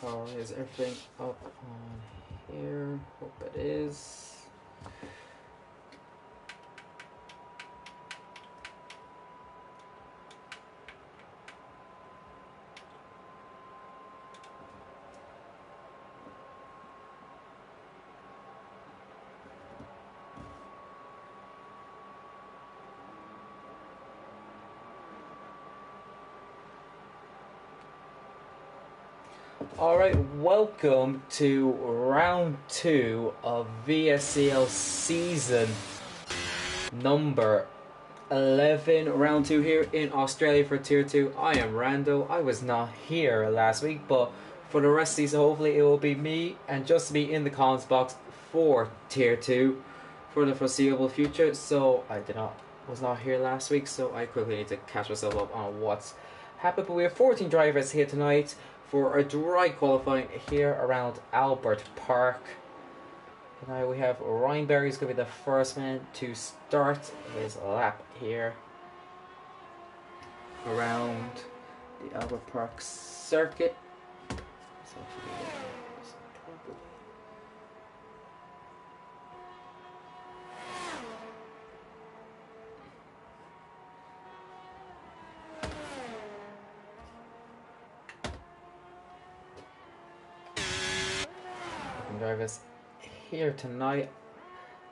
Power is everything up on here. Hope it is. Alright, welcome to round 2 of VSL season number 11. Round 2 here in Australia for Tier 2. I am Rando. I was not here last week, but for the rest of the season, hopefully it will be me and just me in the comments box for Tier 2 for the foreseeable future. So I was not here last week, so I quickly need to catch myself up on what's happened. But we have 14 drivers here tonight for a dry qualifying here around Albert Park. Now we have Ryan Berry is going to be the first man to start his lap here around the Albert Park circuit. Drivers here tonight,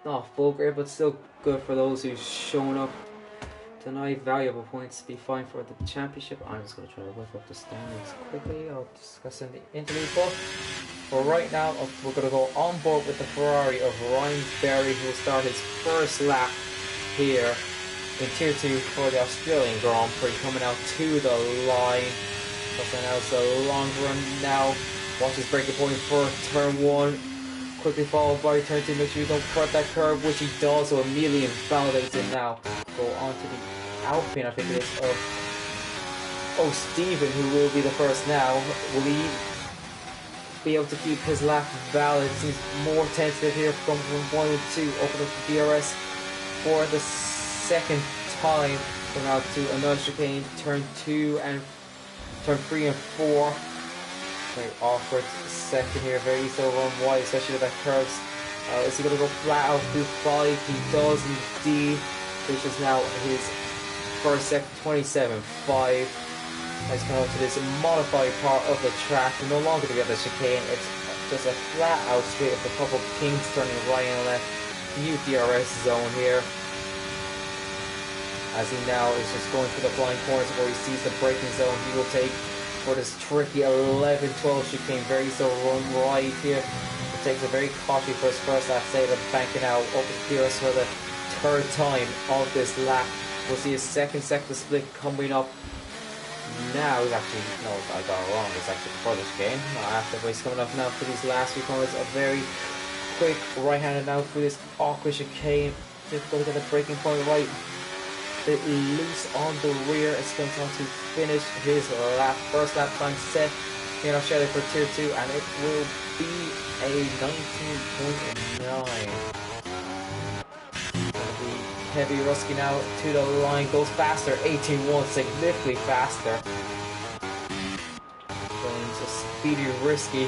not full grade, but still good for those who's shown up tonight. Valuable points to be fine for the championship. I'm just going to try to whip up the standings quickly. I'll discuss in the interview book. But right now, we're going to go on board with the Ferrari of Ryan Berry, who will start his first lap here in Tier 2 for the Australian Grand Prix, coming out to the line. So now it's a long run now. Watch his breaking point for turn 1. Quickly followed by turn 2. Make sure you don't cut that curve, which he does, so immediately invalidates it now. Go on to the Alpine, I think it is, of Stephen, who will be the first now. Will he be able to keep his lap valid? Seems more tentative here, from 1 and 2. Open up the DRS for the second time. Go now to another chicane, turn 2 and turn 3 and 4. Very awkward second here, very easy to run wide, especially with that curves. Is he going to go flat out through 5? He does indeed. Which is now his first second, 27.5. Let's come up to this modified part of the track. We're no longer to get the chicane, it's just a flat out straight with a couple of kinks turning right and left. New DRS zone here. As he now is just going through the blind corners where he sees the braking zone, he will take for this tricky 11-12 chicane. Very so run right here. It takes a very cautious for his first lap. Say that banking out over the DRS for the third time of this lap. We'll see his second sector split coming up now. He's actually, no, I got it wrong. It's actually before this game. After, but he's coming up now for these last few corners. A very quick right-handed now through this awkward chicane. Difficult to get the braking point right. Bit loose on the rear. It's going to finish his lap. First lap time set here in Australia for Tier 2, and it will be a 19.9. The heavy Rusky now to the line, goes faster, 18.1, significantly faster. Going to Speedy Risky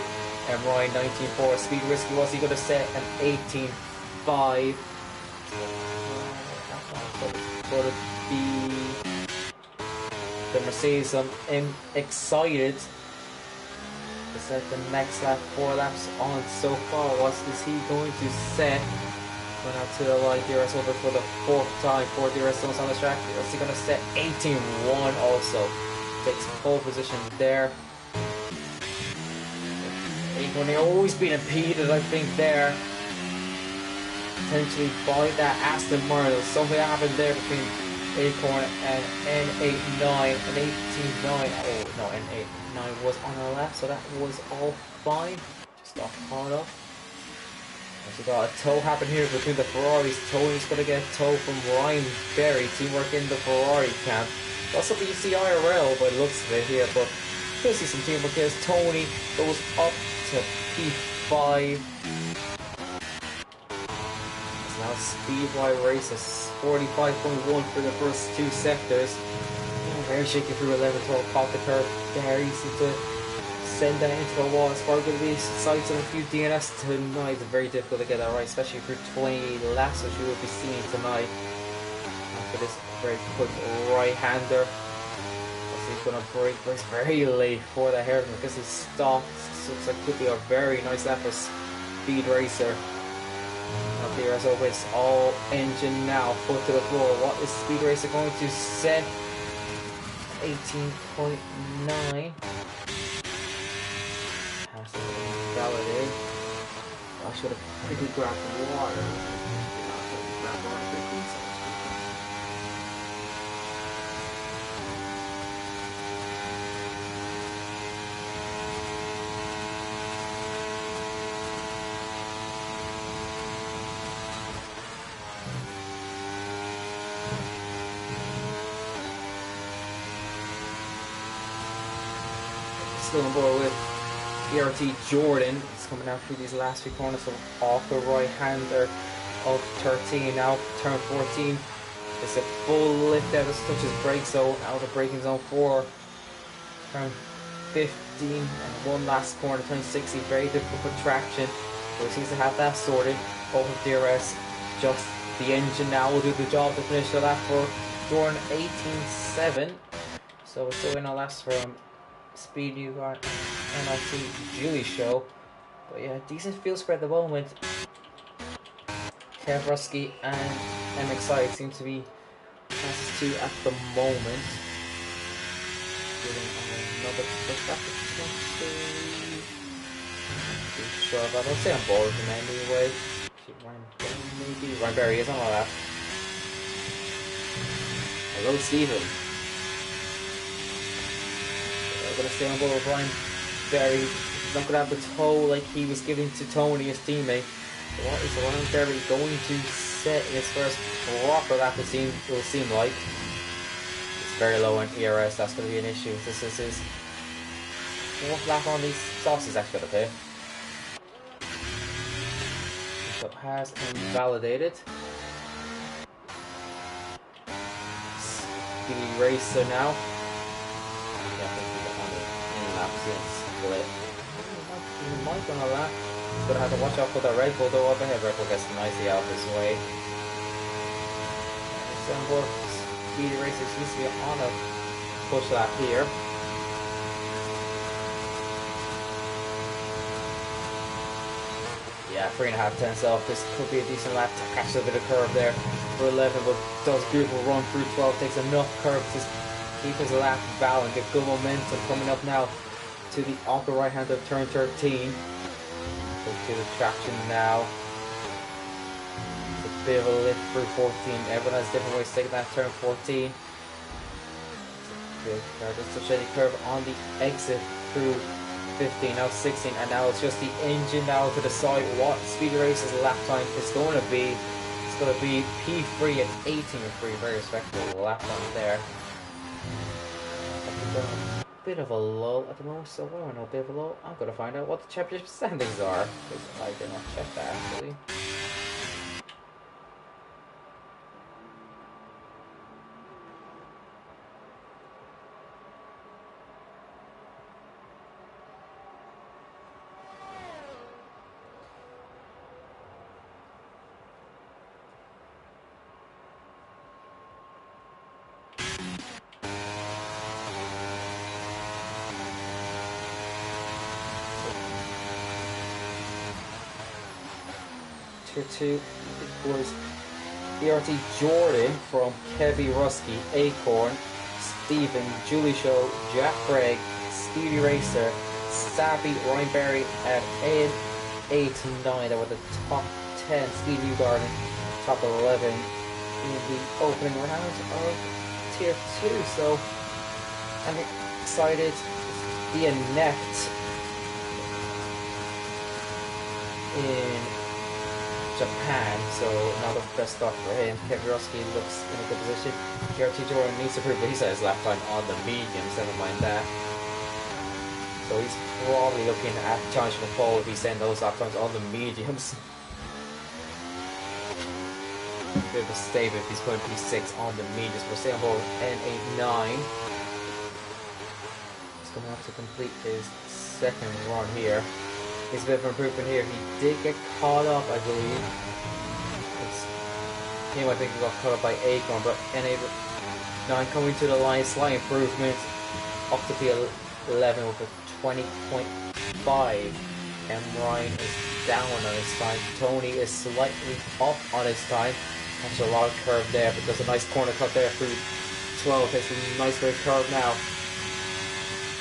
and Ryan 19.4. Speedy Risky, was he going to set an 18.5? For the Mercedes. I'm excited to set the next lap. 4 laps on so far. What is he going to set? Going out to the line, DRS over for the 4th time. 4 DRS zones on the track. Is he going to set 18.1 also? Takes pole position there. When they always been impeded, I think there. Potentially by that Aston Martin. Something happened there between Acorn and N89 and 18.9. Oh no, N89 was on the left, so that was all fine. Just off hard up. So we got a tow happen here between the Ferraris. Tony's gonna get a tow from Ryan Berry. Teamwork in the Ferrari camp. Also the IRL by the looks of it here, but you'll see some teamwork here. Tony goes up to P5. Now speed-wise races 45.1 for the first 2 sectors. Very shaky through 11-12, caught the curve. Very easy to send that into the wall. It's probably going to be sides of a few DNS tonight. It's very difficult to get that right, especially for 20 laps, which you will be seeing tonight. After this very quick right-hander. He's going to break, but it's very late for the hairpin because he stopped. So looks like could be a very nice lap for Speed Racer. Now here as always, all engine now, foot to the floor. What is Speed Racer going to set? 18.9. Has to be validated. I should have quickly grabbed the water. Still on board with ERT Jordan. It's coming out through these last few corners, so off the right hander of 13. Now turn 14. It's a full lift out of touches brake zone, out of braking zone 4. Turn 15 and one last corner, turn 16. Very difficult for traction. So he seems to have that sorted. Over DRS. Just the engine now will do the job to finish the lap for Jordan 18.7. So we're still in our laps from Speed you got NLT Julie show, but yeah, decent field spread at the moment. Kev Rusky and MXI seem to be fastest two at the moment. Giving another push back potentially. Not too sure about it. I'll say on board with him anyway. Maybe Ryan Berry is on all that. Hello, Stephen. Going to stay on board with Ryan Berry. He's not going to have the toe like he was giving to Tony, his teammate. What is Ryan Berry going to set in his first proper lap? It will seem like it's very low on ERS. That's going to be an issue. This is his fourth lap on these sauces. Actually, okay. So has invalidated. Speedy Racer now. Split. He might gonna lap. He's gonna have to watch out for the Red Bull though up ahead. Red Bull gets nicely out this way. So on board Speedy Racer seems to be on a push lap here. Yeah, 3.5 tenths off. This could be a decent lap to catch a bit of curve there for 11, but does a beautiful run through 12. Takes enough curve to keep his lap valid. Get good momentum coming up now to the upper right hand of turn 13. Go to the traction now. It's a bit of a lift through 14. Everyone has different ways to take that turn 14. Good curve. It's a shady curve on the exit through 15. Now 16, and now it's just the engine now to decide what Speedy Racer's lap time is going to be. It's going to be P3 at 18.3. Very respectable lap time there. A bit of a low at the moment, so I don't know, a bit of a low. I'm gonna find out what the championship standings are, because I did not check that actually. Tier 2 was ERT Jordan from Kevy Rusky, Acorn, Stephen, Julie Show, Jack Craig, Speedy Racer, Savvy, Ryan Berry at 8 and 9. They were the top 10. Steve Newgarden, top 11 in the opening round of Tier 2. So I'm excited to be a net in Japan, so another best start for him. Kevin Rusky looks in a good position. ERT Jordan needs to prove that he's at his lap time on the mediums, never mind that. So he's probably looking at challenge for pole if he's saying those lap times on the mediums. Bit of a stave if he's putting P6 on the mediums. We're staying on board N89. He's going to have to complete his second run here. He's a bit of an improvement here. He did get caught up, I believe. I think he got caught up by Acorn, but unable. Now coming to the line, slight improvement up to P11 with a 20.5. And Ryan is down on his time. Tony is slightly up on his time. Actually, a lot of curve there, but there's a nice corner cut there through 12. Takes a nice bit of curve now.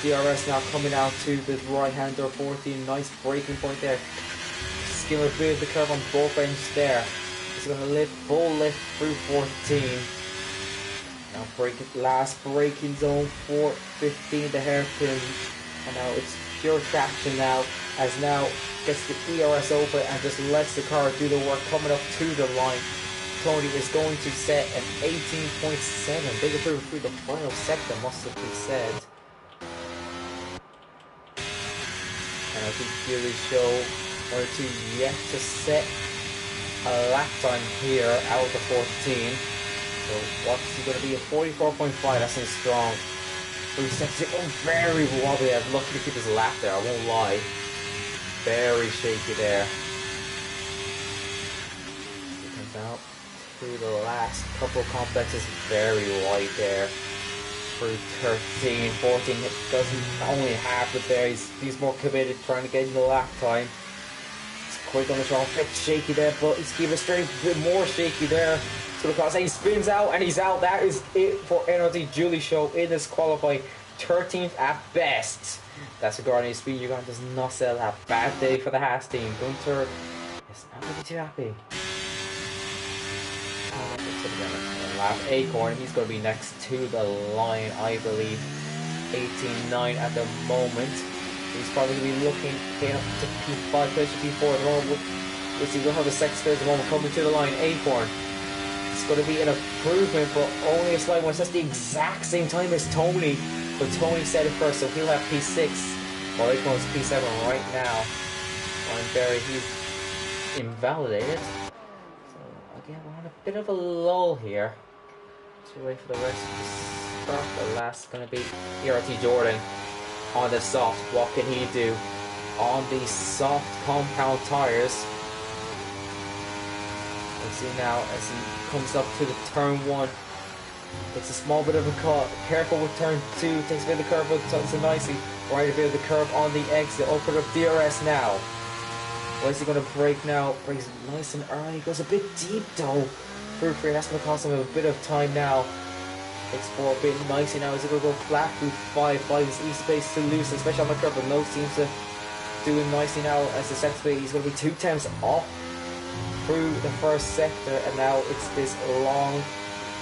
DRS now coming out to the right-hander 14. Nice braking point there. Skim a bit of the curve on both ends there. He's going to lift, full lift through 14. Now last braking zone for 15, the hairpin. And now it's pure traction now, as now gets the ERS open and just lets the car do the work coming up to the line. Tony is going to set an 18.7. Big improvement through the final sector, must have been said. And I think Julie Show or two yet to set a lap time here out of the 14. So what's he going to be? A 44.5. That seems strong. He sets it very wobbly. I'm lucky to keep his lap there, I won't lie. Very shaky there. He comes out through the last couple of complexes, very wide there. Through 13, 14, doesn't only half it there. He's more committed trying to get in the lap time. He's quick on the throttle, a bit shaky there, but he's keeping it straight, a bit more shaky there. So because he spins out and he's out, that is it for NLT Julie Show in this qualifying 13th at best. That's regarding his speed. Uganda does not sell a bad day for the Haas team. Gunter is not really too happy. Lap Acorn, he's going to be next to the line, I believe. 18.9 at the moment. He's probably going to be looking up to P5, close to P4 at the moment. We'll see, we'll have a second space at the moment coming to the line. Acorn. It's going to be an improvement, but only a slight one. That's the exact same time as Tony. But Tony said it first, so he'll have P6. Well, Acorn's P7 right now. Ryan Berry, he's invalidated. So, again, we're on a bit of a lull here. Let's wait for the rest of the start. The last is going to be ERT Jordan on the soft. What can he do on these soft compound tires? Let's see now as he comes up to the turn 1. It's a small bit of a cut. Careful with turn 2. Takes a bit of the curve, but tucks it nicely. Right a bit of the curve on the exit. Open up DRS now. What is he going to break now? Breaks nice and early. Goes a bit deep though. Through 3. That's going to cost him a bit of time now. Takes 4 a bit nicely now. Is he going to go flat through 5? 5 is easy space to lose, especially on the curve. But no seems to do it nicely now as the second space. He's going to be 2 times off through the first sector, and now it's this long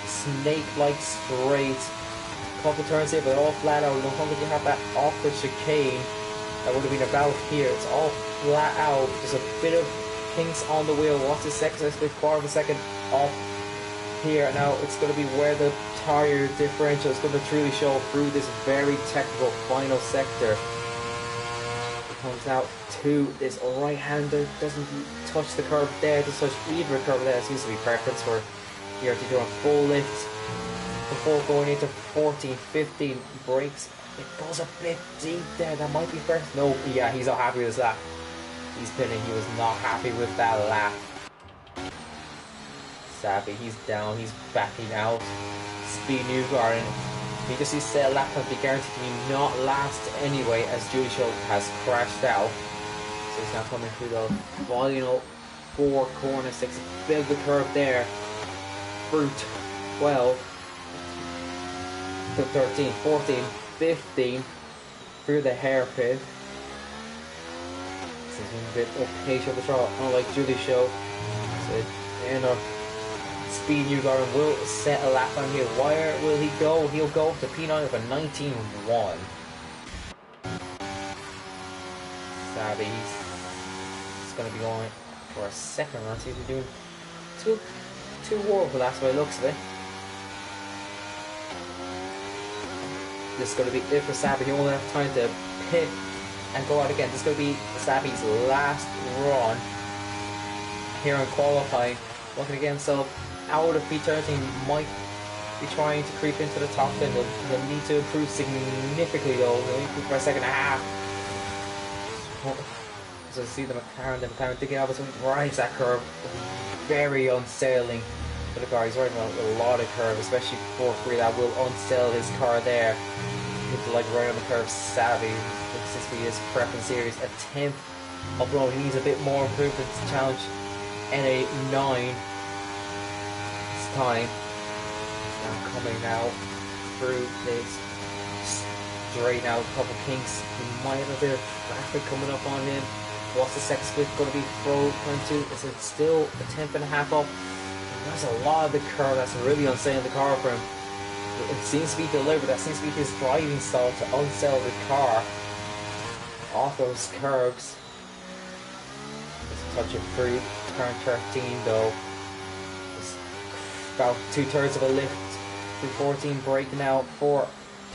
snake-like straight. Couple turns here, but all flat out. No longer you have that awkward chicane that would have been about here. It's all flat out. There's a bit of kinks on the wheel. What's the second? It's a quarter of a second off here. Now it's going to be where the tire differential is going to truly show through this very technical final sector. Comes out to this right-hander, doesn't touch the curve there, doesn't touch either curve there. It seems to be preference for here to do a full lift before going into 14, 15 brakes. It goes a bit deep there. That might be first. No, yeah, he's not happy with his lap. He's pinning. He was not happy with that lap. Savvy, he's down. He's backing out. Speed Newgarden. He just needs to set a lap time to be guaranteed to not last anyway, as Julie Show has crashed out. So he's now coming through the final 4 corner 6. Build the curve there. Through 12 to 13, 14, 15 through the hairpin. This is a bit opaque of the throttle, unlike Julie Show. So, Speed Newgarden will set a lap on here. Where will he go? He'll go up to P9 with a 19.1. Savvy, he's going to be going for a second run. So he's doing two warble laps by the looks of it. This is going to be it for Savvy. He won't have time to pit and go out again. This is going to be Savvy's last run here in qualifying. Looking again, so out of P13 might be trying to creep into the top 10. They'll need to improve significantly though. They'll improve by a second and a half. So see the McLaren digging out between rides that curve. Very unsailing for the car. He's riding a lot of curve, especially for free. That will unsail his car there. People like right on the curve, savvy. This will be his prepping series. A 10th of road. He needs a bit more improvement to challenge NA9 this time. Now coming now through this straight now, a couple kinks. He might have a bit of traffic coming up on him. What's the second split going to be for 22? Is it still a 10th.5 off? That's a lot of the curve. That's really unsailing the car for him. It seems to be deliberate. That seems to be his driving style, to unsail the car off those curves. Just touch it through turn 13 though. It's about 2/3 of a lift through 14, braking out for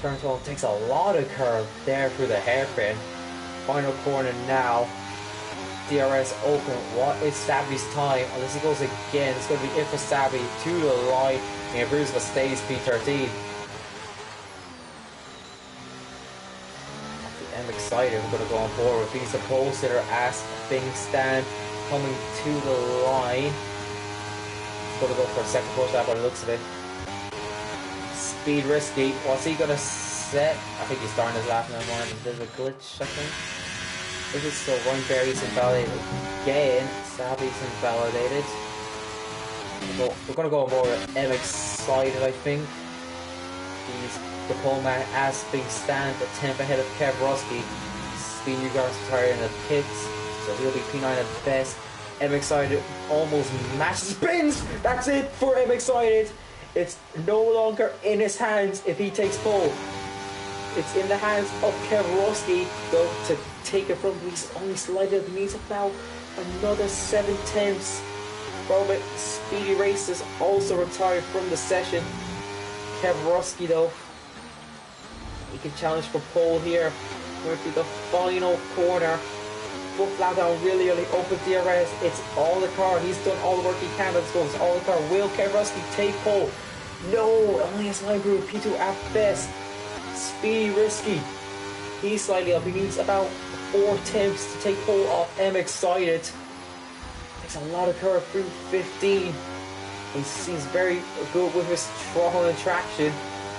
turn 12. Takes a lot of curve there through the hairpin. Final corner now. DRS open. What is Savvy's time? Unless he goes again, it's going to be it for Savvy to the line. He improves but stays P13. I'm excited. We're going to go on board with these pole sitter as things stand. Coming to the line. He's going to go for a second push out by the looks of it. Speed risky. What's he going to set? I think he's starting his lap now. There's a glitch, I think. This is still Ryan Berry's invalidated again. Savvy's invalidated. We're gonna go on board with M excited, I think. He's the pole man as big stand at 10th ahead of Kev Rusky. Speedy Gar's retired in the pits, so he'll be P9 at best. M excited almost matches spins. That's it for M excited. It's no longer in his hands if he takes pole. It's in the hands of Kev Rusky though to take it from him. He's only slightly beneath it now. Another 7/10 from it. Speedy Racers also retired from the session. Kev Rusky though, he can challenge for pole here. Going to the final corner. Foot flat down really early. Open DRS. It's all the car. He's done all the work he can. Let's go. It's all the car. Will Kev Rusky take pole? No, only his line group. P2 at best. Speedy Risky. He's slightly up. He needs about 4 attempts to take pole off M excited. Takes a lot of curve through 15. He seems very good with his throttle and traction.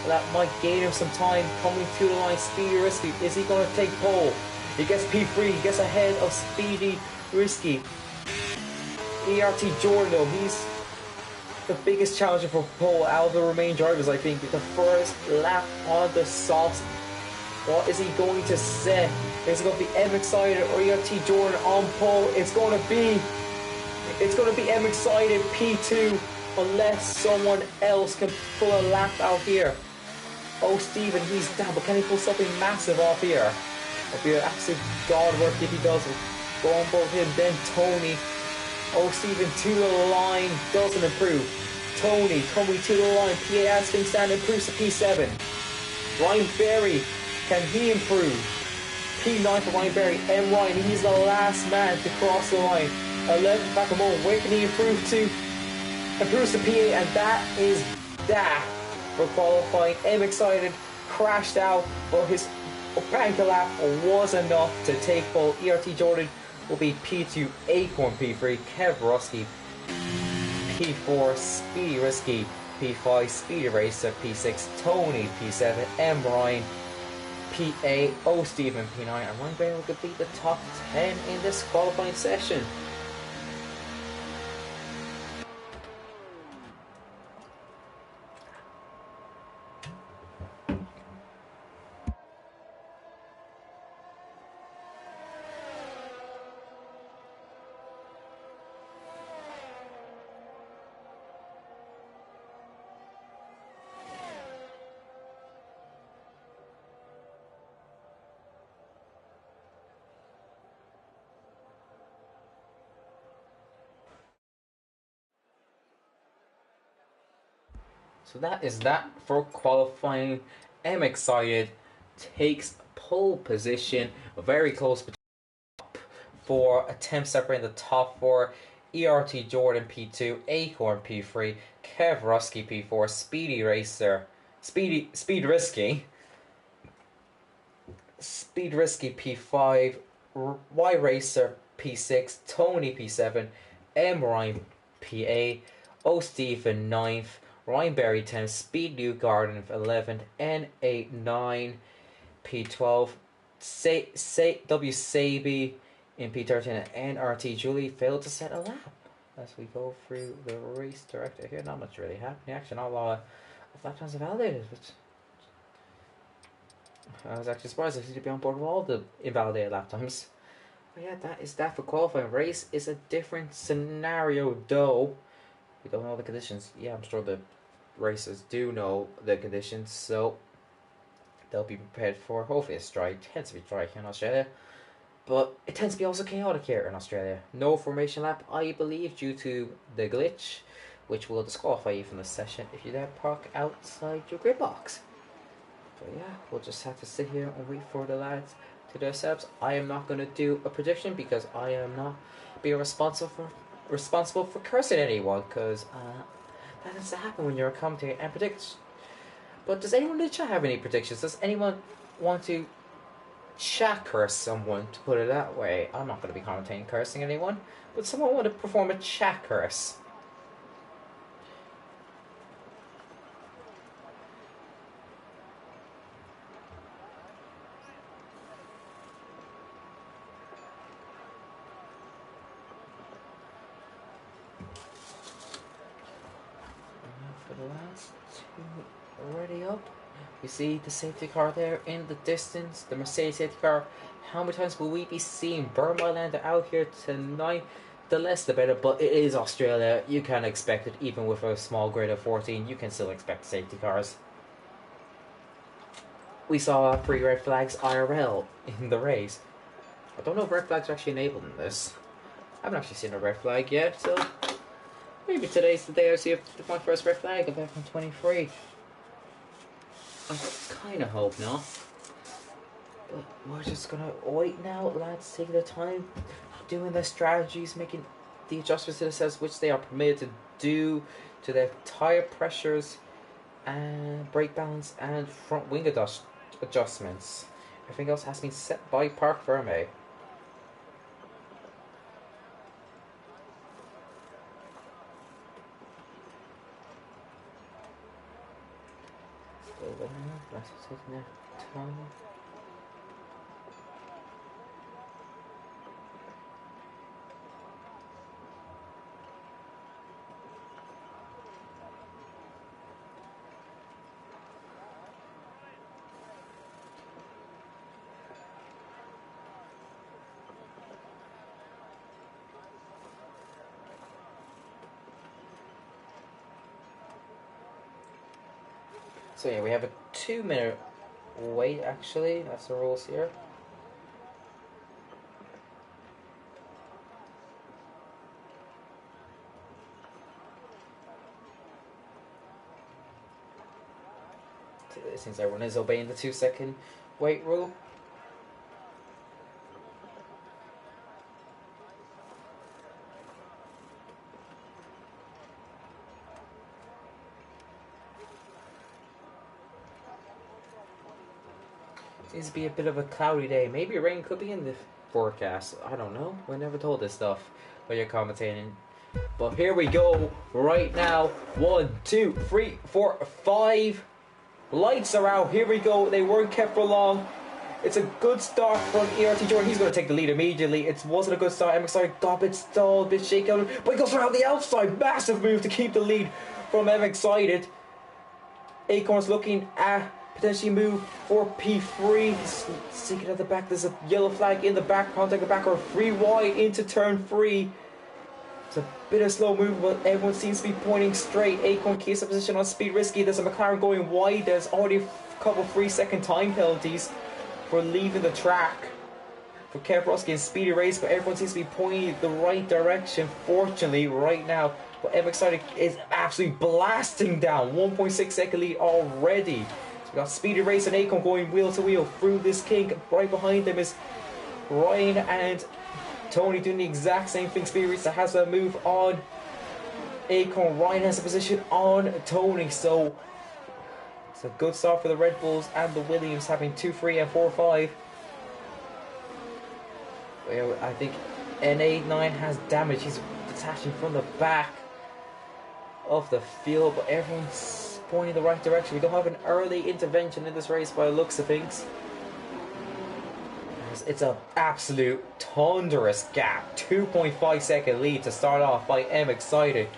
That might gain him some time coming to the line. Speedy Risky. Is he going to take pole? He gets P3. He gets ahead of Speedy Risky. ERT Jordan though, he's the biggest challenger for pole out of the remaining drivers, I think. With the first lap on the sauce. What is he going to set? Is it going to be M excited or ERT Jordan on pole? It's going to be M excited P2 unless someone else can pull a lap out here. Oh, Stephen, he's down, but can he pull something massive off here? It'll be an absolute god work if he does it. Go on both him, then Tony. Oh, Stephen to the line, doesn't improve. Tony coming to the line, PA as things stand, improves to P7. Ryan Berry, can he improve? P9 for Ryan Berry. M. Ryan, he's the last man to cross the line. 11 back a moment. Where can he improve to? Improves to P8, and that is that for qualifying. M excited, crashed out, but his bank lap was enough to take pole. ERT Jordan will be P2, Acorn P3, Kev Rusky P4, Speedy Risky P5, Speedy Racer P6, Tony P7, M. Ryan P8, O. Stephen P9, and Ryan Berry will complete the top 10 in this qualifying session. So that is that for qualifying. M excited takes pole position, very close for attempt separating the top 4. ERT Jordan P2, Acorn P3, Kev Rusky P4, Speedy Racer, Speed Risky P5, Y Racer P6, Tony P7, M Ryan PA, O Stephen 9th, Ryan Berry 10th, Speed New Garden 11th, N89 P12, W Sabi in P13, and NRT Julie failed to set a lap. As we go through the race director here, not much really happening. Actually, not a lot of lap times invalidated, which I was actually surprised I seem to be on board with all the invalidated lap times. But yeah, that is that for qualifying. Race is a different scenario, though. We don't know the conditions. Yeah, I'm sure the racers do know the conditions, so they'll be prepared for hopefully a strike. It tends to be dry here in Australia, but it tends to be also chaotic here in Australia. No formation lap, I believe, due to the glitch, which will disqualify you from the session if you then park outside your grid box. So yeah, we'll just have to sit here and wait for the lads to their steps. I am not going to do a prediction because I am not being responsible for cursing anyone, because that tends to happen when you're a commentator and predict. But does anyone in the chat have any predictions? Does anyone want to chat curse someone, to put it that way? I'm not going to be commentating cursing anyone, but someone want to perform a chat curse? For the last two already up, we see the safety car there in the distance, the Mercedes safety car. How many times will we be seeing Burmailander out here tonight? The less the better, but it is Australia. You can expect it, even with a small grid of 14, you can still expect safety cars. We saw 3 red flags IRL in the race. I don't know if red flags are actually enabled in this. I haven't actually seen a red flag yet, so maybe today's the day I see my first red flag of F123. I kind of hope not. But we're just gonna wait now. Lads taking their time, doing their strategies, making the adjustments to themselves which they are permitted to do to their tire pressures and brake balance and front wing adjustments. Everything else has been set by Parc Ferme. Still there, that's taking their time. So yeah, we have a 2-minute wait actually, that's the rules here. It seems everyone is obeying the 2-second wait rule. Seems to be a bit of a cloudy day. Maybe rain could be in the forecast. I don't know. We're never told this stuff when you're commentating. But here we go right now. 1, 2, 3, 4, 5. Lights are out. Here we go. They weren't kept for long. It's a good start from ERT Jordan. He's going to take the lead immediately. It wasn't a good start. MXI got a bit stalled, a bit shaken, but he goes around the outside. Massive move to keep the lead from MXcited. Acorn's looking at potentially move for P3. Seeking at the back. There's a yellow flag in the back. Contact the back or 3 wide into turn 3. It's a bit of slow move, but everyone seems to be pointing straight. Acorn keeps the position on speed risky. There's a McLaren going wide. There's already a couple 3-second time penalties for leaving the track for Kev Roski and Speedy Race, but everyone seems to be pointing the right direction, fortunately, right now. But MXcited is absolutely blasting down. 1.6 second lead already. So we got Speedy Race and Acorn going wheel to wheel through this kink. Right behind them is Ryan and Tony doing the exact same thing. Speedy Race has a move on Acorn. Ryan has a position on Tony. So it's a good start for the Red Bulls and the Williams, having 2, 3 and 4, 5. I think N89 has damage. He's detaching from the back of the field, but everyone's pointing the right direction. We don't have an early intervention in this race by the looks of things. It's an absolute thunderous gap. 2.5 second lead to start off by M Excited.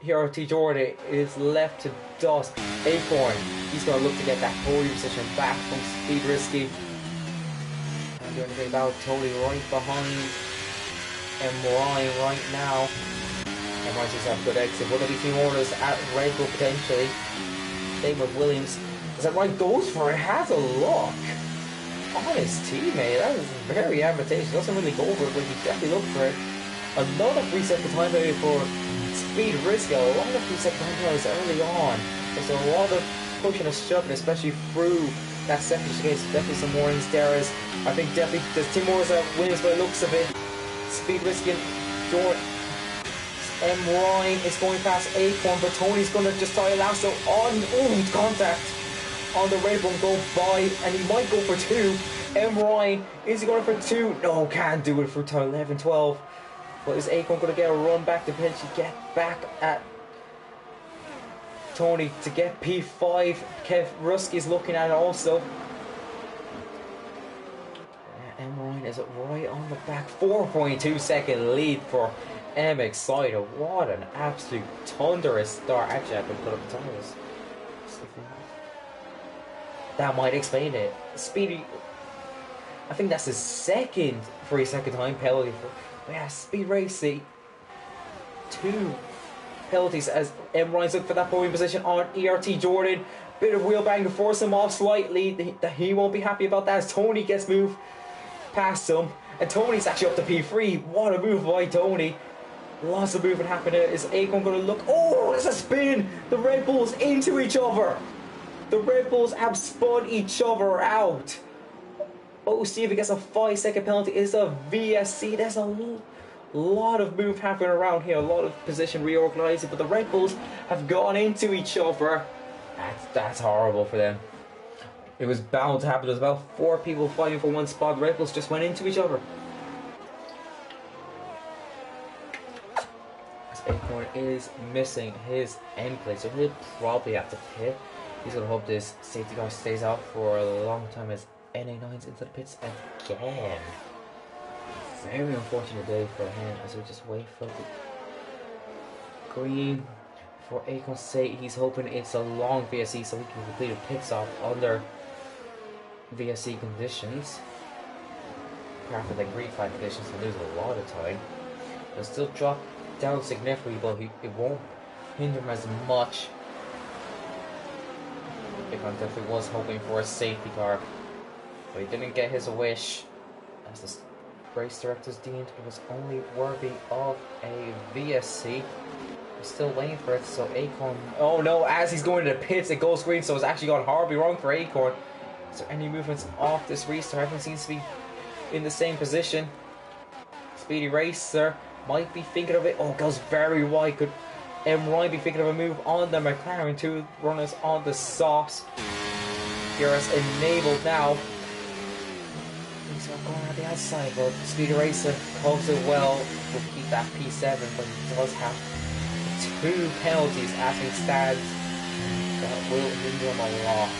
Here T Jordan is left to dust. Acorn, he's going to look to get that pole position back from Speed Risky. Can't do anything about Totally right behind and Ryan right now. And Ryan seems to have a good exit. Will there be team orders at Red Bull potentially? Same with Williams. Is that Ryan goes for it? Has a look on his teammate. That is very advantageous. Doesn't really go for it, but he definitely looked for it. Another 3 second time maybe for Speed Risky. A lot of 3 second time penalties early on. There's a lot of pushing and shoving, especially through that second case. Definitely some warnings there. I think definitely there's Team Wars at Williams by the looks of it. Speed Risky and Jordan. M. Ryan is going past Acorn, but Tony's going to just tie Lasso on contact on the red one, go by, and he might go for 2. M. Ryan, is he going for 2? No, can't do it for 11, 12. But is Acorn going to get a run back to potentially get back at Tony to get P5? Kev Ruski's looking at it also. Yeah, M. Ryan is right on the back. 4.2 second lead for M Excited. What an absolute thunderous start. Actually, I can put up the tires. That might explain it. Speedy, I think that's his second 3 second time penalty for, yeah, Speed Racing. 2 penalties as M. Ryan's looking for that podium position on ERT Jordan. Bit of wheel bang to force him off slightly. He won't be happy about that as Tony gets moved past him. And Tony's actually up to P3. What a move by Tony. Lots of movement happening. Is Acorn going to look? Oh, there's a spin! The Red Bulls into each other! The Red Bulls have spun each other out. Oh, see if he gets a 5 second penalty. It's a VSC. There's a lot of move happening around here. A lot of position reorganizing. But the Red Bulls have gone into each other. That's horrible for them. It was bound to happen. There's about 4 people fighting for one spot. The Red Bulls just went into each other. Acorn is missing his end plate, so he'll probably have to pit. He's going to hope this safety car stays out for a long time as NA9's into the pits again. Very unfortunate day for him as we just wait for the green for Acorn's sake. He's hoping it's a long VSC so he can complete a pit stop under VSC conditions. Apart from the green flag conditions, he'll lose a lot of time. He'll still drop down significantly, but it won't hinder him as much. Acorn definitely was hoping for a safety car, but he didn't get his wish. As the race directors deemed it was only worthy of a VSC. We're still waiting for it, so Acorn... Oh no, as he's going to the pits, it goes green, so it's actually gone horribly wrong for Acorn. Is there any movements off this restart? Everyone seems to be in the same position. Speedy Racer might be thinking of it. Oh, it goes very wide. Could M. Ryan be thinking of a move on the McLaren? 2 runners on the softs. DRS enabled now. He's going on the outside, but Speedy Racer holds it well. Will keep that P7, but he does have 2 penalties as he stands. That will hinder him a lot.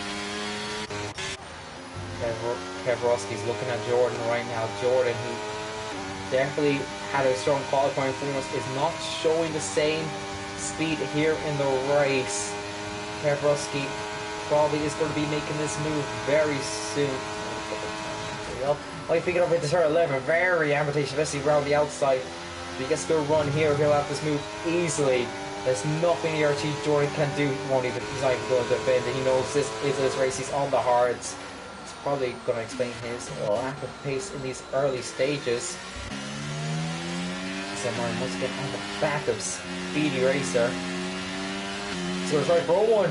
Kevorowski's looking at Jordan right now. Jordan, who definitely had a strong qualifying performance, is not showing the same speed here in the race. Kevorowski probably is going to be making this move very soon. I think of it to turn 11, very advantageous, especially around the outside. If he gets a good run here, he'll have this move easily. There's nothing ERT Jordan can do. He's not even going to defend it. He knows this is his race. He's on the hards. It's probably going to explain his lack of pace in these early stages. Someone once again on the back of Speedy Racer. He's going to try for one.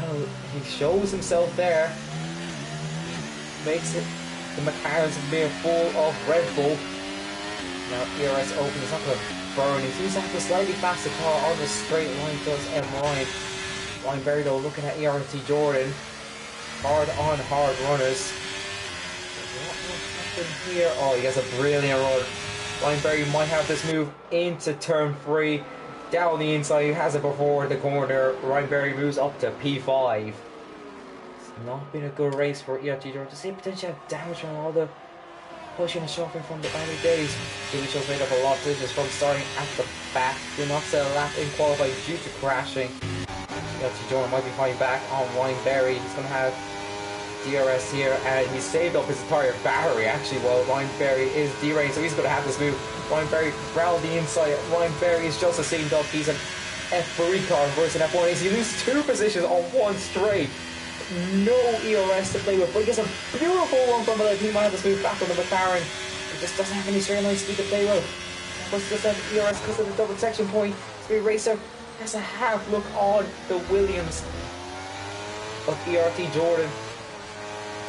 Oh, he shows himself there. Makes it. The McLaren's being full of Red Bull. Now ERS open. He's not going to burn. He seems to have a slightly faster car on the straight line. Does M. Ryan. Ryan very low looking at ERT Jordan. Hard on hard runners. happen here? Oh, he gets a brilliant run. Ryan Berry might have this move into turn 3. Down the inside, he has it before the corner. Ryan Berry moves up to P5. It's not been a good race for ERT Jordan. To see potential damage on all the pushing and shoving from the early days. Julie Show's made up a lot of decisions from starting at the back. Did not set a lap in qualifying due to crashing. ERT Jordan might be fighting back on Ryan Berry. He's going to have DRS here, and he saved up his entire battery actually while Ryan Berry is derailing, so he's going to have this move. Ryan Berry round the inside. Ryan Berry is just a seamed up. He's an F3 car versus an F1. He loses 2 positions on one straight. No ERS to play with, but he gets a beautiful one from the team. Might have this move back on the McLaren. He just doesn't have any straight line speed to play with. But just have ERS because of the double section point. Speed Racer has a half look on the Williams of ERT Jordan,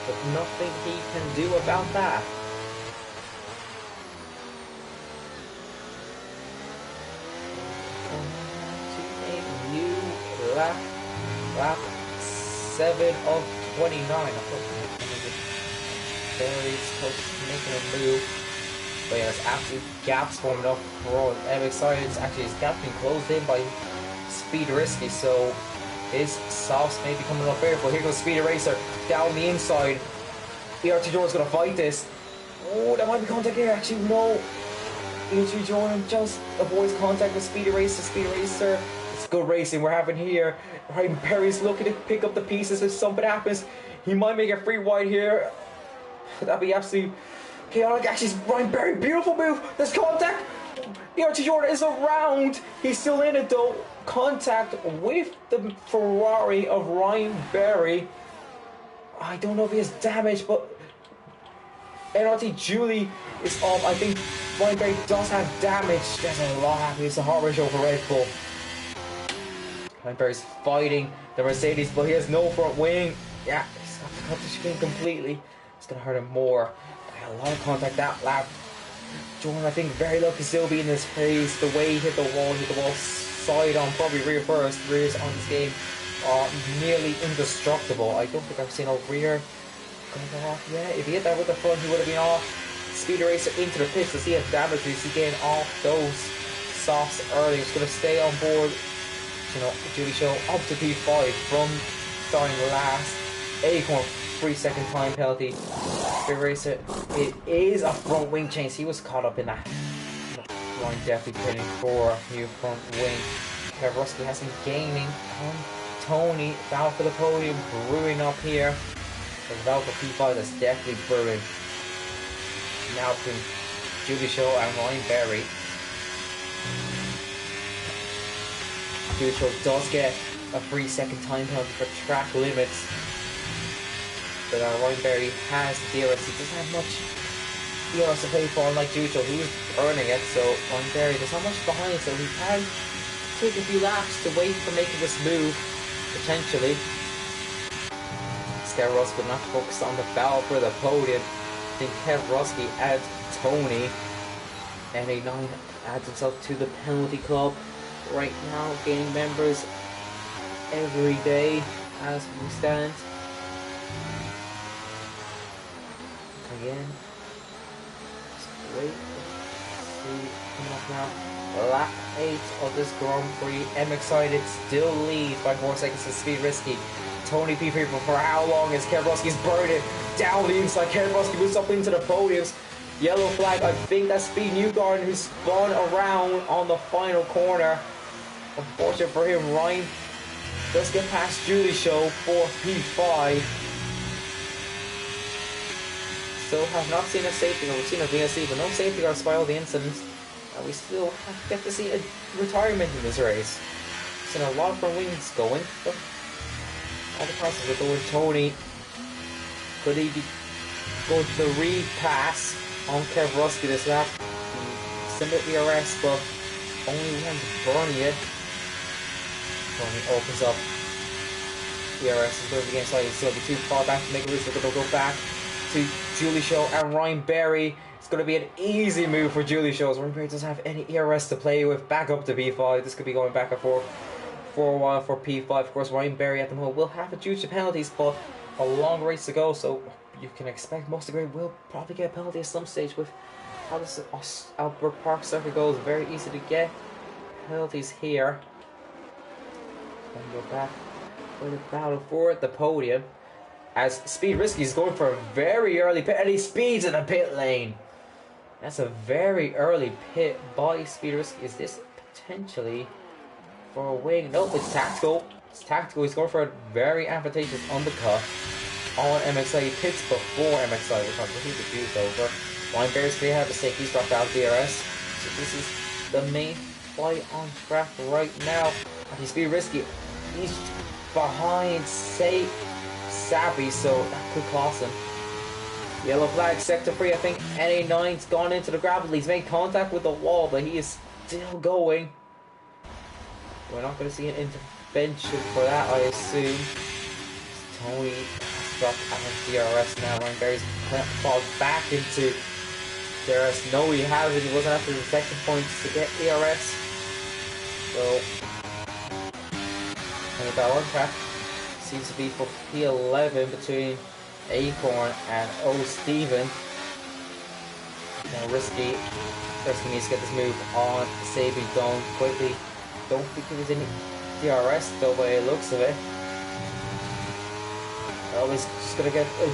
but nothing he can do about that. A new lap 7 of 29. I thought Berry's close to making a move, but yeah, there's absolute gaps forming up for I'm excited. Actually, his gap's been closed in by Speed Risky, so his softs may be coming up here. But here goes Speedy Racer down the inside. ERT Jordan's gonna fight this. Oh, that might be contact here. Actually, no. ERT Jordan just avoids contact with Speedy Racer. Speedy Racer. It's good racing we're having here. Ryan Berry's looking to pick up the pieces if something happens. He might make a free wide here. That'd be absolutely chaotic. Actually, Ryan Berry, beautiful move. There's contact. ERT Jordan is around. He's still in it though. Contact with the Ferrari of Ryan Berry. I don't know if he has damage, but NRT Julie is up. I think Ryan Berry does have damage. There's a lot happening. It's a horror show for Red Bull. Ryan Berry's fighting the Mercedes, but he has no front wing. Yeah, he's got to cut the chicane completely. It's going to hurt him more. A lot of contact that lap. Jordan, I think, very lucky still be in this race. The way he hit the wall side on, probably rear first. Rears on this game are nearly indestructible. I don't think I've seen a rear going off yet. If he hit that with the front, he would have been off. Speed Racer into the pits to see how damage he's getting off those softs early. He's going to stay on board. You know, Julie Show up to P5 from starting last. Acorn 3-second time penalty. Speed Racer, it is a front wing change. He was caught up in that. Ryan definitely pinning for a new front wing. Kev Rusky has been gaining on Tony. Battle for the podium brewing up here. The battle for P5 is definitely brewing. Now between Julie Show and Ryan Berry. Julie Show does get a 3-second time penalty for track limits. But Ryan Berry has the DRS. He doesn't have much DRS to pay for, unlike Julie Show, who's earning it. So Ryan Berry, there's not much behind, so he can take a few laps to wait for making this move, potentially. Kev Rusky not focused on the battle for the podium. I think Kev Rusky adds Tony. NA9 adds himself to the penalty club right now, gaining members every day as we stand. Again, just wait. See, coming up now. Lap 8 of this Grand Prix. I'm excited. Still leads by 4 seconds to Speed Risky. Tony P3 for how long is Kev Rusky's burning down the inside. Kev Rusky moves up into the podiums. Yellow flag. I think that's Speed Newgarden who spun around on the final corner. Unfortunate for him, Ryan does get past Julie Show for P5. Still have not seen a safety car. We've seen a VSL, but no safety cars by all the incidents. And we still have yet to see a retirement in this race. Seen a lot of front wings going, but all the passes are going. Tony, could he be going to the repass on Kev Rusky this lap? Similar ERS, but only one burning it. Tony opens up. ERS is going to be inside. He's going to be too far back to make a risk. They're going to go back to Julie Show and Ryan Berry. It's going to be an easy move for Julie Show. Ryan Berry doesn't have any ERS to play with. Back up to P5. This could be going back and forth for a while for P5. Of course, Ryan Berry at the moment will have a due to penalties, but a long race to go, so you can expect most of the grade will probably get a penalty at some stage with how this Albert Park circuit goes. Very easy to get penalties here. And go back for the battle for the podium as Speed Risky is going for a very early pit and he speeds in the pit lane. That's a very early pit by Speed Risky. Is this potentially for a wing? No, it's tactical. It's tactical. He's going for a very advantageous undercut on MXI. He pits before MXI, which I believe the view's over. Ryan Bears clearly had a mistake. He's dropped out of DRS. So this is the main fight on track right now. And he's Speed Risky. He's behind Savvy, so that could cost him. Yellow flag, sector 3. I think NA9's gone into the gravel. He's made contact with the wall, but he is still going. We're not going to see an intervention for that, I assume. Tony has dropped out of DRS now. Ryan Berry's falls back into DRS. No, he hasn't. He wasn't after the second points to get DRS. So, and the battle on track seems to be for P11 between Acorn and O. Steven. Now Risky needs to get this move on. Sabi done quickly. Don't think there was any DRS though by the looks of it. Oh, he's just gonna get a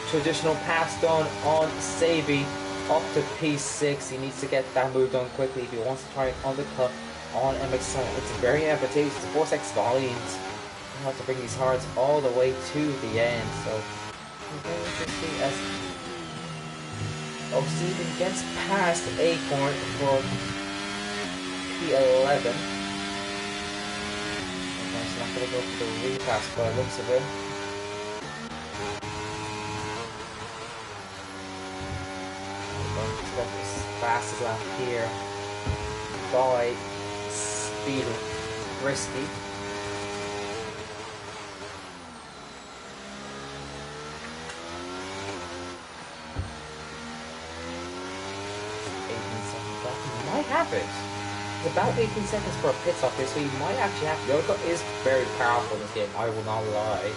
traditional pass done on Sabi up to P6. He needs to get that move done quickly if he wants to try and undercut on MXI. It's very advantageous. 4-6 volumes. You have to bring these hards all the way to the end. So very interesting as Steven gets past Acorn for P11. He's not going to go for the repass by the looks of it. We're going to get this fastest lap here by Speed Risky. Happens. It's about 18 seconds for a pit stop here, so you might actually have to. The undercut is very powerful in this game, I will not lie.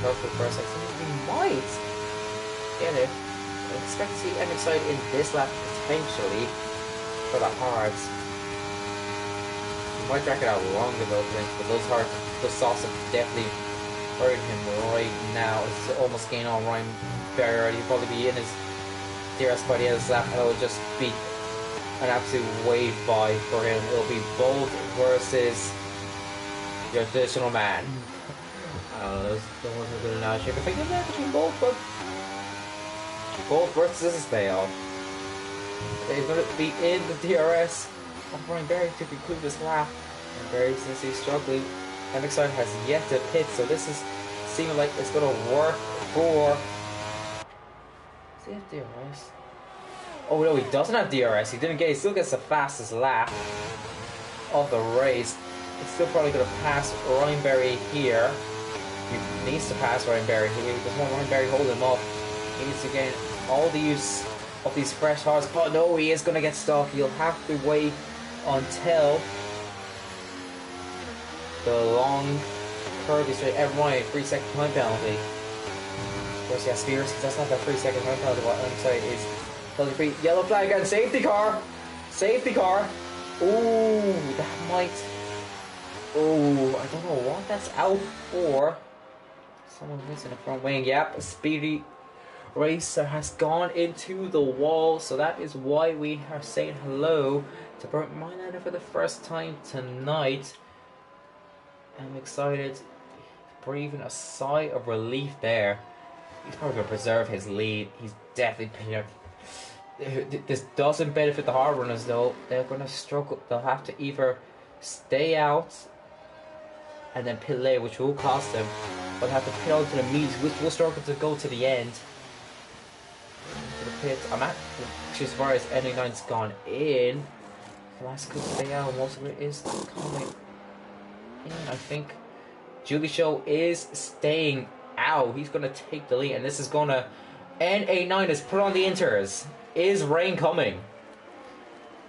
Go for the first second. You might get it. I expect to see MXI in this lap potentially for the hards. You might drag it out longer though, but those hards, the sauce are definitely hurting him right now. It's almost gained on Ryan very early. He'll probably be in his DRS by the end of this lap, and it'll just be an absolute wave by for him. It'll be Bolt versus your traditional man. I don't know, that wasn't a good analogy. I can think of that between Bolt, but Bolt versus his fail. He's going to be in the DRS of Ryan Berry to conclude this lap. And Berry, since he's struggling, MXI has yet to pit, so this is seeming like it's going to work for. Does he have DRS? Oh no, he doesn't have DRS. He didn't get. He still gets the fastest lap of the race. It's still probably going to pass Ryan Berry here. He needs to pass Ryan Berry here. He doesn't want Ryan Berry holding him up. He needs to gain all the use of these fresh hards. But no, he is going to get stuck. He'll have to wait until the long curvy straight. Everyone a 3-second time penalty. Of course, yeah, Spears doesn't have that 3-second time penalty. What I'm saying is. Free. Yellow flag and safety car. Safety car. Ooh, that might. Ooh, I don't know what that's out for. Someone missing the front wing. Yep, a Speedy Racer has gone into the wall. So that is why we are saying hello to Burnt Minelander for the first time tonight. I'm excited. Breathing a sigh of relief there. He's probably going to preserve his lead. He's definitely picking up. This doesn't benefit the hard runners though. They're going to struggle. They'll have to either stay out and then pit late, which will cost them, but have to pit onto the mediums, which will struggle to go to the end. To the pit. I'm actually as far as NA9's gone in. The last could stay out. Most of it is coming in. I think Julie Show is staying out. He's going to take the lead, and this is going to. NA9 has put on the inters. Is rain coming?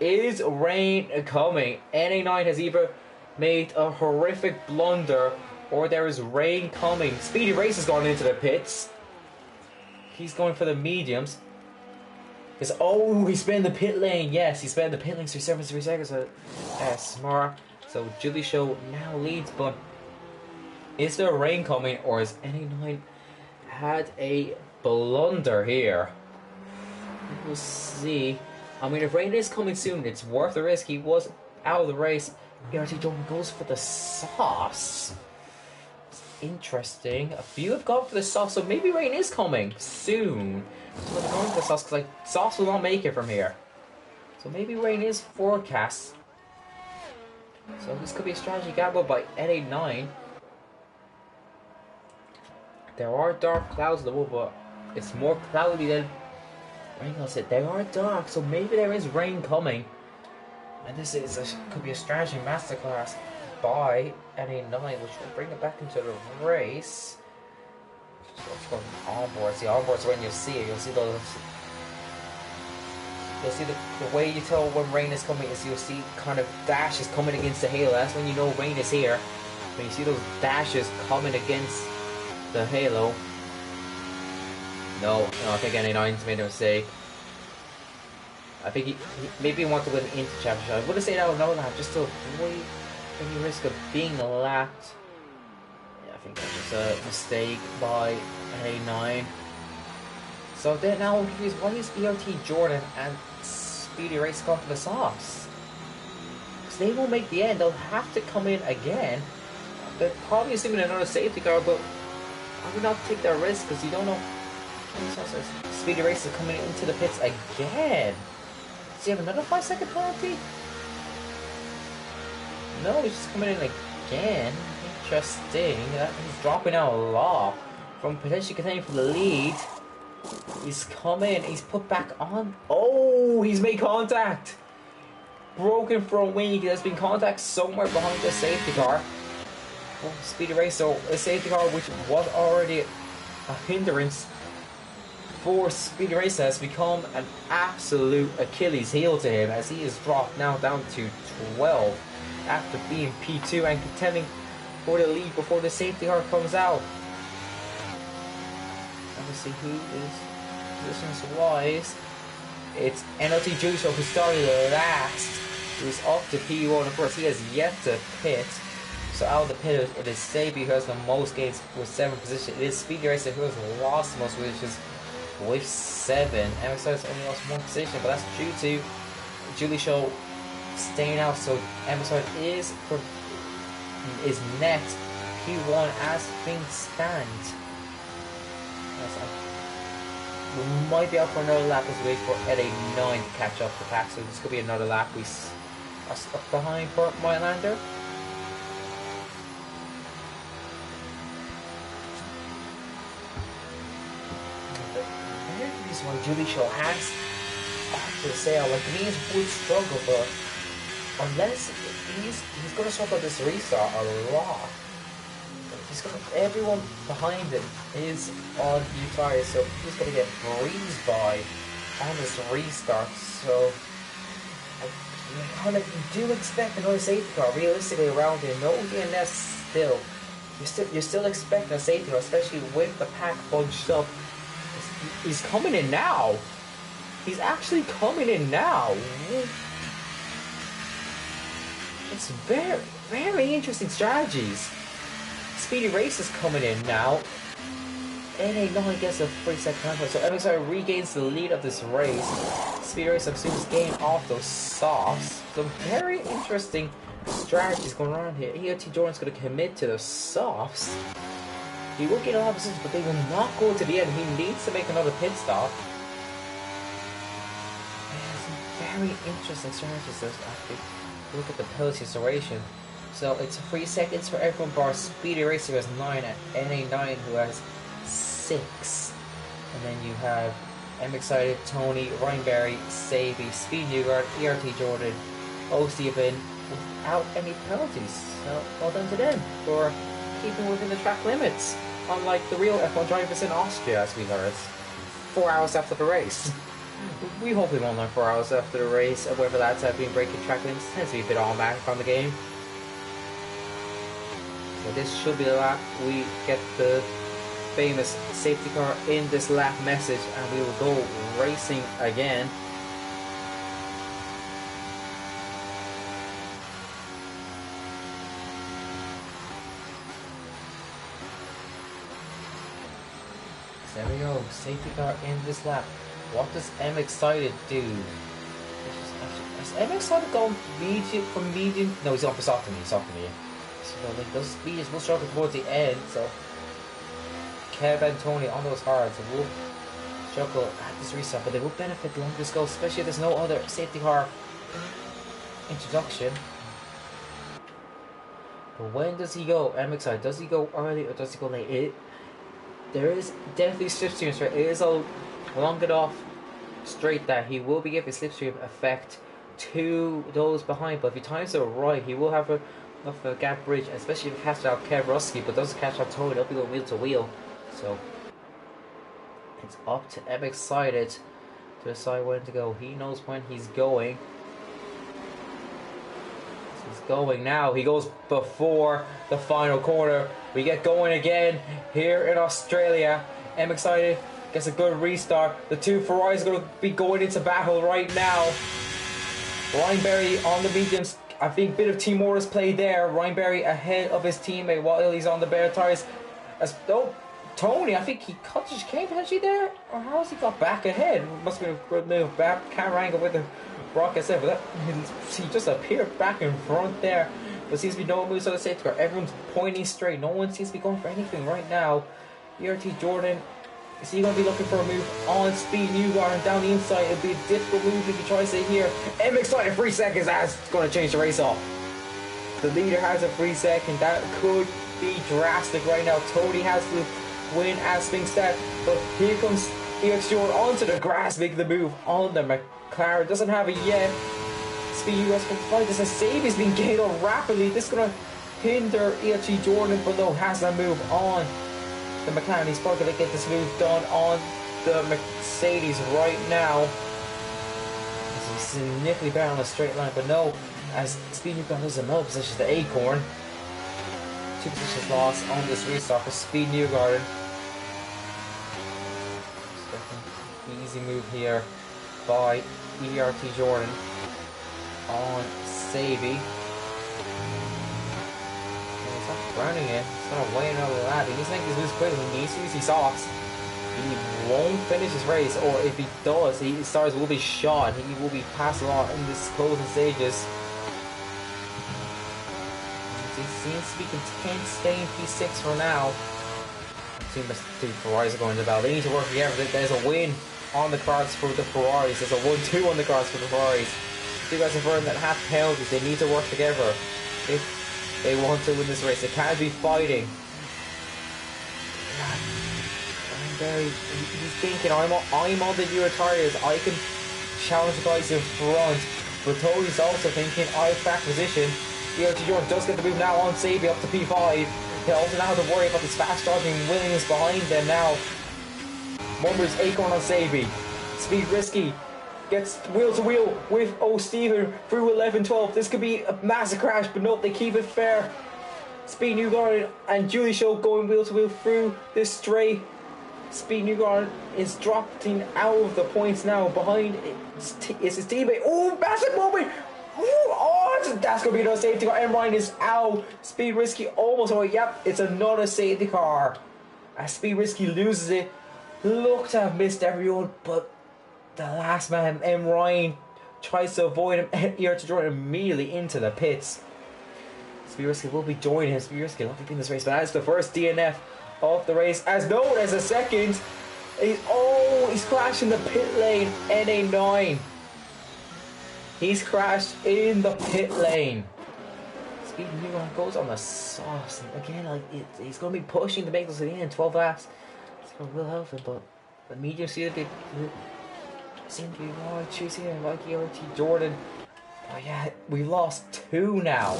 Is rain coming? NA9 has either made a horrific blunder or there is rain coming. Speedy Race has gone into the pits. he's going for the mediums. Oh, he's been in the pit lane. Yes, he's been in the pit lane. 3 seconds. Smart. So Julie Show now leads, but is there rain coming, or is NA9 had a blunder here? We'll see. I mean, if rain is coming soon, it's worth the risk. He was out of the race. ERT Jordan goes for the sauce. It's interesting. A few have gone for the sauce, so maybe rain is coming soon. So they're going for the sauce, because like, sauce will not make it from here. So maybe rain is forecast. So this could be a strategy gamble by NA9. There are dark clouds though, but it's more cloudy than rain. They are dark, so maybe there is rain coming. And this could be a strategy masterclass by NA9, which will bring it back into the race. So let's go onboards. The onboards, when you see it, you'll see those. You'll see the way you tell when rain is coming is you'll see kind of dashes coming against the halo. That's when you know rain is here. When you see those dashes coming against the halo. No, I think NA9's made a mistake. I think he maybe wanted to win into championship. I wouldn't say that was no lap, just to avoid any risk of being lapped. Yeah, I think that's just a mistake by NA9. So then now I'm confused. Why is ERT Jordan and Speedy Race come for the softs? Because they won't make the end. They'll have to come in again. They're probably assuming another safety car, but I would not take that risk because you don't know. Speedy Race is coming into the pits again. Does he have another 5-second penalty? No, he's just coming in again. Interesting. He's dropping out a lot from potentially contending for the lead. He's coming. He's put back on. Oh, he's made contact. Broken front wing. There's been contact somewhere behind the safety car. Oh, Speedy Race. So a safety car which was already a hindrance for Speedy Race has become an absolute Achilles heel to him, as he is dropped now down to 12 after being P2 and contending for the lead before the safety car comes out. And we'll see who is positions wise. It's NLT Juice who started last, who's up to P1. Of course, he has yet to pit. So out of the pit, it is Sabi who has the most gains with 7 positions. It is Speedy Racer who has lost the most, which is with 7. MXR has only lost 1 position, but that's due to Julie Show staying out. So MXR is net P1 as things stand. We might be out for another lap as we wait for NA9 to catch up the pack. So this could be another lap. We are stuck behind for Mylander. Why Julie Show has after the sale, like me would struggle, but unless he's gonna struggle this restart a lot. Everyone behind him is on new tires, so he's gonna get breezed by on this restart. So I do expect another safety car realistically around him. No DNS still. You're still expecting a safety car, especially with the pack bunched up. He's coming in now. He's actually coming in now. It's very, very interesting strategies. Speedy Race is coming in now. NA9 gets a 3-second penalty. So MXR regains the lead of this race. Speedy Race assumes gain off those softs. Some very interesting strategies going on here. EOT Jordan's going to commit to the softs. He will get a lot of positions, but they will not go to the end. He needs to make another pit stop. Some very interesting strategies. After look at the penalty situation. So it's 3 seconds for everyone bar Speedy Racer who has 9 and NA9 who has 6. And then you have M Excited, Tony, Ryan Berry, Sabi, Speed Newgard, ERT Jordan, O Stephen without any penalties. So well done to them for keeping within the track limits, unlike the real F1 drivers in Austria, as we learned 4 hours after the race. We hope we won't learn 4 hours after the race, and whether that's been breaking track limits tends to be a bit automatic on the game. So this should be the lap we get the famous safety car in this lap message, and we will go racing again. There we go, safety car in this lap. What does M Excited do? Is M Excited going medium from medium? No, he's going for soft to me. So like those speeds will struggle towards the end. So Kev and Tony on those hards will struggle at this restart, but they will benefit the longer this goes, especially if there's no other safety car introduction. But when does he go? M Excited, does he go early or does he go late? There is definitely slipstream straight. It is a long enough straight that he will be giving slipstream effect to those behind. But if he times it right, he will have enough of a gap bridge, especially if he catches out Kev Rusky, but doesn't catch out Tony. They'll be going wheel to wheel. So it's up to M Excited to decide when to go. He knows when he's going. He's going now. He goes before the final corner. We get going again here in Australia. M Excited gets a good restart. The two Ferraris are going to be going into battle right now. Ryan Berry on the mediums. I think a bit of Team Morris play there. Ryan Berry ahead of his teammate while he's on the bare tires. Tony, I think he came potentially there, or how has he got back ahead? Must have been a good move back. Camera angle with the rocket set, but he just appeared back in front there. But seems to be no moves on the safety car. Everyone's pointing straight. No one seems to be going for anything right now. ERT Jordan, is he going to be looking for a move on speed? Newgarden down the inside. It'll be a difficult move if he tries to here. M Excited 3 seconds. That's going to change the race off. The leader has a 3 second. That could be drastic right now. Tony has to win as Spinkstat, but here comes EX Jordan onto the grass, making the move on the McLaren. Doesn't have it yet. Speed US from fight. This save has been gained on rapidly. This is going to hinder ELG Jordan, but no, has that move on the McLaren. He's probably going to get this move done on the Mercedes right now. He's significantly better on a straight line, but no, as Speed Newgarden loses another position to Acorn. 2 positions lost on this restart for Speed Newgarden. Easy move here by ERT Jordan on Sabi. He's not running it. He's going to weigh another lap. He needs to make these moves quickly. He needs to use these softs. He won't finish his race, or if he does, his stars will be shot. He will be passed along in this closing stages. He seems to be content staying P6 for now. Team Ferraris are going to battle. They need to work together. There's a win on the cards for the Ferraris. There's a 1-2 on the cards for the Ferraris. You guys have heard that half penalties. They need to work together if they want to win this race. They can't be fighting. He's thinking, I'm on the newer tires. I can challenge the guys in front. But Tony's also thinking, I've back position. ELT Jordan does get the move now on Sabi up to P5. They also now have to worry about this fast charging Williams behind them now. One moves Acorn on Sabi. Speed Risky gets wheel to wheel with O'Stephen through 11-12. This could be a massive crash, but nope, they keep it fair. Speed Newgarden and Julie Show going wheel to wheel through this straight. Speed Newgarden is dropping out of the points now. Behind is his teammate. Oh, massive moment! Oh, that's going to be another safety car. M. Ryan is out. Speed Risky almost. Oh, yep, it's another safety car. As Speed Risky loses it. Looked to have missed everyone, but the last man, M. Ryan, tries to avoid him. Here to Jordan immediately into the pits. Speed Risky will be joining him. Speed Risky will be in this race, but that's the first DNF of the race. As no, there's a second. He's crashed in the pit lane. NA9. He's crashed in the pit lane. Speed Newgarden goes on the sauce. And again, like he's going to be pushing to make this at the end. 12 laps. It will help him, but the medium seem to be more choosy here, like ERT Jordan. Oh yeah, we lost 2 now.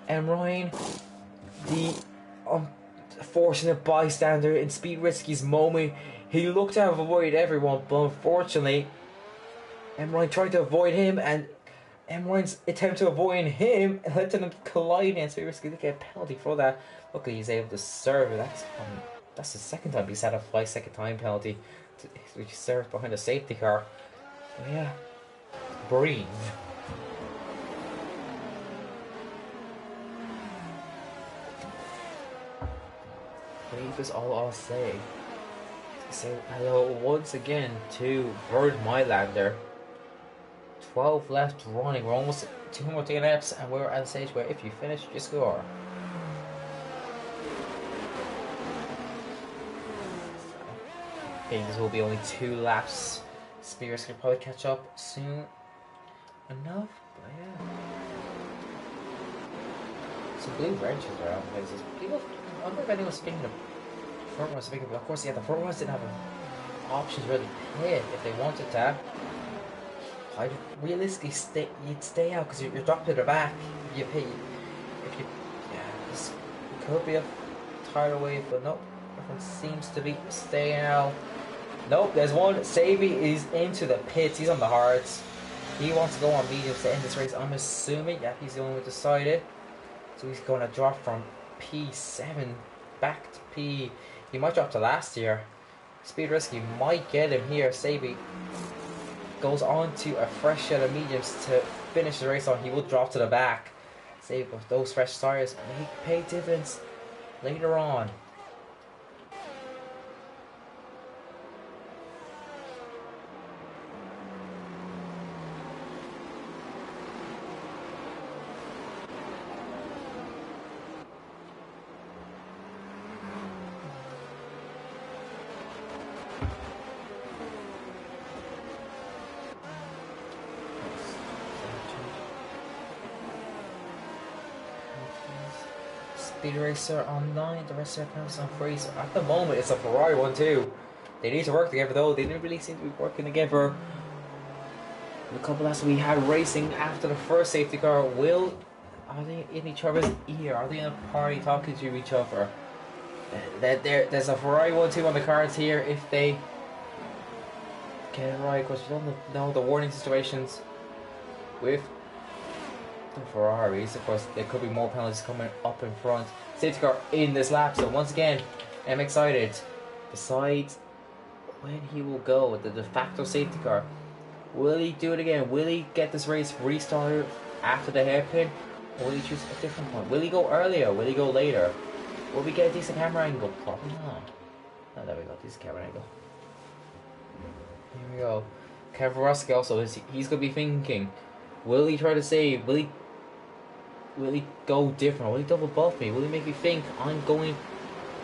And Ryan, the unfortunate bystander in Speed Risky's moment, he looked to have avoided everyone, but unfortunately, M. Ryan tried to avoid him, and M. Ryan's attempt to avoid him led to them colliding, and Speed Risky did get a penalty for that. Luckily, he's able to serve it. That's That's the second time he's had a 5-second time penalty, which serves behind a safety car. But yeah, breathe. Breathe is all I'll say. Say hello once again to Bird Mylander. 12 left running. We're almost 2 more laps, and we're at a stage where if you finish, you score. I think this will be only 2 laps. Spears can probably catch up soon enough, but yeah. Some blue wrenches around places. People, I wonder if anyone's speaking of front runners. Of course, yeah, the front runners didn't have options really pit if they wanted to. I'd realistically you'd stay out because you're dropped to the back. You pay if you, yeah, this could be a tire away, but nope. Everyone seems to be staying out. Nope, there's one. Savy is into the pits. He's on the hards. He wants to go on mediums to end this race. I'm assuming, yeah, he's the one who decided. So he's going to drop from P7 back to P. He might drop to last year. Speed Risky might get him here. Savy goes on to a fresh set of mediums to finish the race on. He will drop to the back. Savy, but those fresh tires may pay dividends later on. Speed Racer on 9, the rest of their accounts on free. So at the moment, it's a Ferrari one too. They need to work together though. They didn't really seem to be working together. The couple laps we had racing after the first safety car, are they in each other's ear? Are they in a party talking to each other? There's a Ferrari 1-2 on the cards here if they get it right, because we don't know the warning situations with the Ferraris. Of course, there could be more penalties coming up in front. Safety car in this lap, so once again, I'm excited. Besides when he will go with the de facto safety car. Will he do it again? Will he get this race restarted after the hairpin? Or will he choose a different point? Will he go earlier? Will he go later? Will we get a decent camera angle? Probably not. Oh, there we go, decent camera angle. Here we go. Kavarovsky also, he's going to be thinking, will he try to save? Will he go different? Will he double buff me? Will he make me think I'm going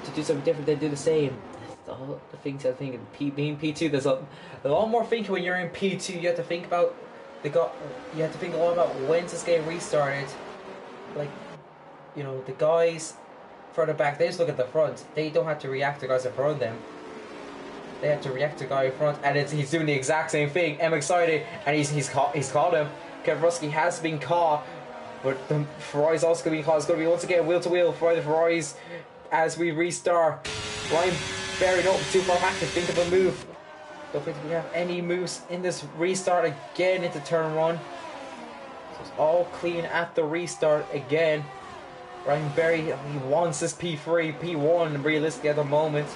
to do something different than do the same? All the things I think being P2, there's a lot more thinking when you're in P2. You have to think about you have to think a lot about when's this game restarted. Like, you know, the guys further back, they just look at the front. They don't have to react to guys in front of them. They have to react to guy in front, and he's doing the exact same thing. I'm excited, and he's caught him. Kavarovsky has been caught, but the Ferrari's also going to be caught. It's going to be once again wheel to wheel for the Ferraris as we restart. Ryan buried up too far back to think of a move. Don't think we have any moves in this restart again into turn 1. So it's all clean at the restart again. Ryan Berry, he wants this P3, P1 realistically at the moment.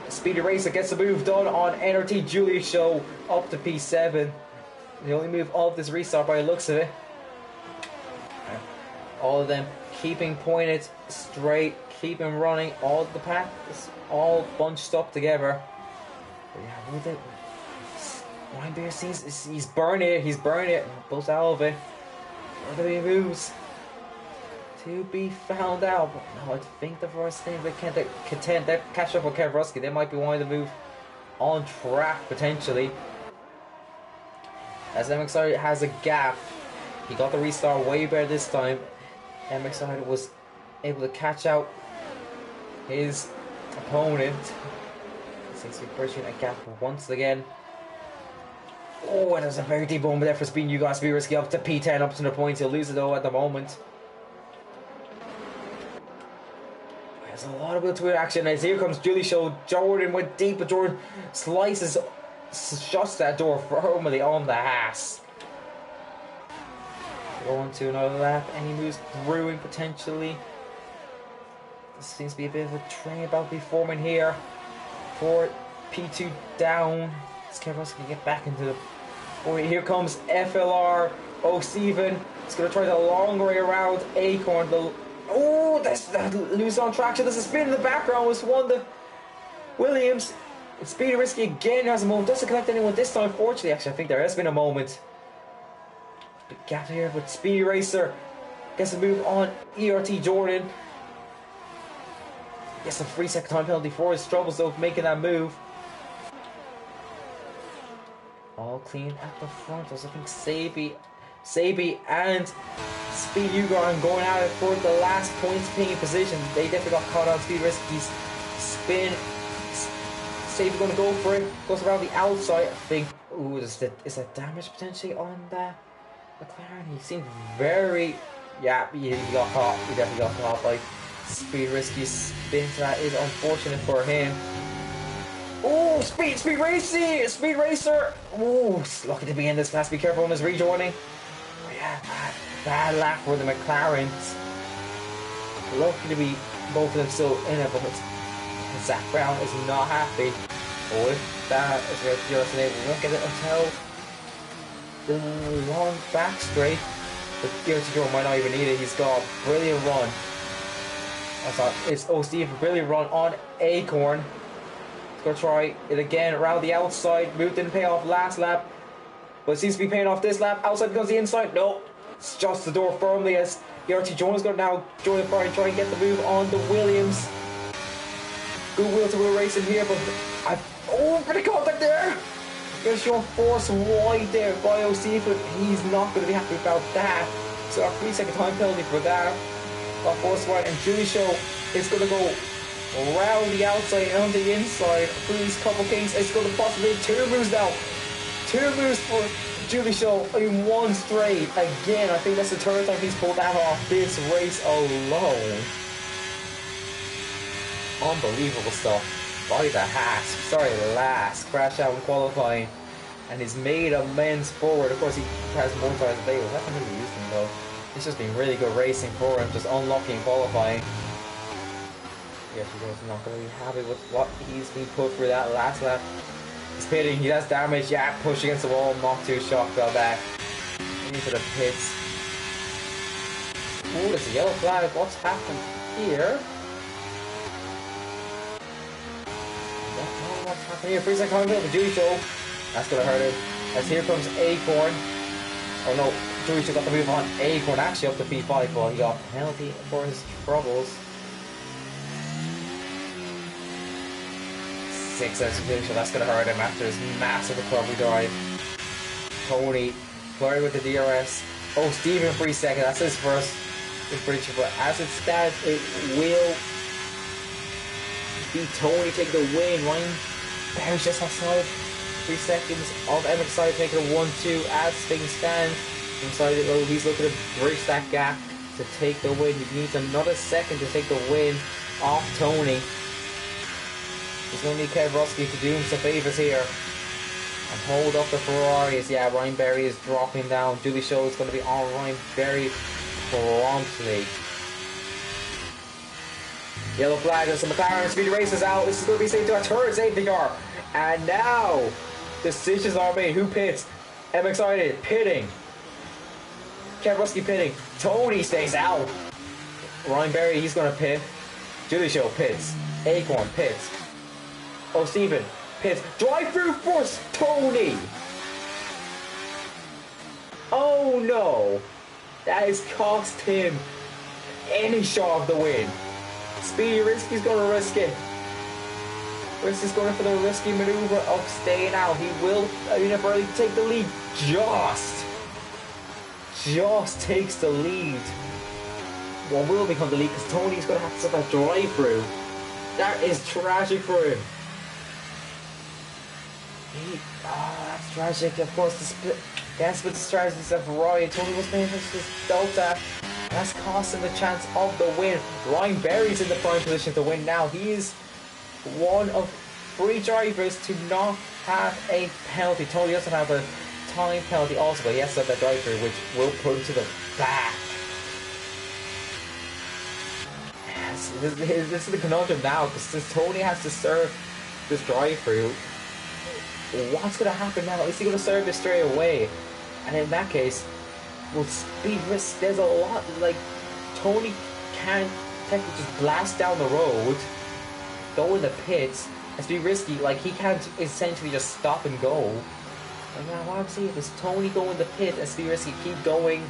Speedy Racer gets the move done on NRT Julius Show up to P7. The only move of this restart by the looks of it. All of them keeping pointed straight, keeping running. All the pack is all bunched up together. But yeah, with it, Ryan Beer sees he's burning it, pulls out of it. Are there any moves to be found out? But no, I think the first thing they can't contend that catch up with Kavarovsky. They might be wanting to move on track potentially. As MXR has a gap, he got the restart way better this time. MXR was able to catch out his opponent. Seems to be bridging a gap once again. Oh, and there's a very deep moment there for Speed. You guys be risky up to P10, up to the points. He'll lose it though at the moment. There's a lot of wheel to wheel action as here comes Julie Show. Jordan went deep, but Jordan slices, shuts that door firmly on the ass. Going to another lap. Any moves brewing potentially? seems to be a bit of a train about to be forming here for P2 down. This Kevros can get back into the... Oh, here comes FLR. Oh, Steven. It's going to try the long way around Acorn. Oh, that's that lose on traction. There's a spin in the background. Was one the Williams. It's Speedy Risky again. Has a moment. Doesn't connect anyone this time. Fortunately, actually, I think there has been a moment. Big gap here, but Speedy Racer gets a move on ERT Jordan. Gets a 3-second time penalty for his troubles though, making that move. All clean at the front. I was looking Sabi and Speed Ugon going at it for the last points paying position. They definitely got caught on Speed Risky's spin. Sabi going to go for it. Goes around the outside. I think. Ooh, is that damage potentially on the McLaren? He seemed very. Yeah, he got caught. He definitely got caught by Speed Risky spin. That is unfortunate for him. Oh, Speed Racer! Oh, lucky to be in this class. Be careful on his rejoining. Oh yeah, bad lap for the McLarens. Lucky to be both of them still in it, but Zach Brown is not happy. Oh, if that is just enabled, we won't get it until the long back straight. But George might not even need it. He's got a brilliant run. I thought it's Steve, a brilliant run on Acorn. Go try it again around the outside. Move didn't pay off last lap, but it seems to be paying off this lap. Outside becomes the inside. No, it's just the door firmly as ERT Jones going to now join the fire and try and get the move on the Williams. Good wheel to wheel racing here, but bit of contact there. Going to show force wide there by OC, but he's not going to be happy about that. So a 3-second time penalty for that. Got force wide, and Julie Show is going to go around the outside and on the inside through these couple kings. It's going to possibly 2 moves now. 2 moves for Julie Shaw in one straight. Again, I think that's the 3rd time he's pulled that off this race alone. Unbelievable stuff by the last crash out in qualifying, and he's made amends forward. Of course, he has more tires available. I haven't really used him though. It's just been really good racing for him, just unlucky in qualifying. Yes, he's not going to be happy with what he's been put through that last lap. He's pitting, he has damage, yeah, push against the wall, not too shocked about that. Into the pits. Oh, there's a yellow flag, what's happened here? Don't know what's happening here. 3-second time penalty for Julie Show. That's going to hurt him. As here comes Acorn. Oh no, Julie Show got the move on Acorn, actually up to P5, but he got a penalty for his troubles. 6 execution, that's going to hurt him after his massive recovery drive. Tony flirting with the DRS. Oh, Steven 3 seconds, that's his first breach, but as it stands, it will be Tony take the win. Ryan Barry's just outside 3 seconds of MXI making a 1-2 as things stand. Inside it, though, he's looking to bridge that gap to take the win. He needs another second to take the win off Tony. He's going to need Kevrosky to do him some favours here and hold up the Ferraris. Yeah, Ryan Berry is dropping down. Julie Show is going to be on Ryan Berry promptly. Yellow flag as the McLaren Speed Races out. This is going to be saved to our 3rd safety car. And now decisions are made. Who pits? MXI pitting. Kevrosky pitting. Tony stays out. Ryan Berry, he's going to pit. Julie Show pits. Acorn pits. Oh, Steven pits. Drive through force, Tony! Oh no! That has cost him any shot of the win. Speedy Risky's going to risk it. Risky's going for the risky maneuver of staying out. He will barely take the lead. Just takes the lead. What will become the lead because Tony's going to have to set that drive through. That is tragic for him. That's tragic. Of course, the split strategies of Ferrari. Tony was paying attention to his Delta. That's cost him the chance of the win. Ryan Berry's in the prime position to win now. He is one of 3 drivers to not have a penalty. Tony doesn't have a time penalty also, but he has to have that drive-through, which will put him to the back. As This is the conundrum now, because since Tony has to serve this drive-through, what's going to happen now? Is he going to serve it straight away? And in that case, will speed risk? There's a lot, like, Tony can't technically just blast down the road, go in the pits, and speed risky. Like, he can't essentially just stop and go. Like, man, what I'm saying is Tony go in the pit and speed risky, keep going.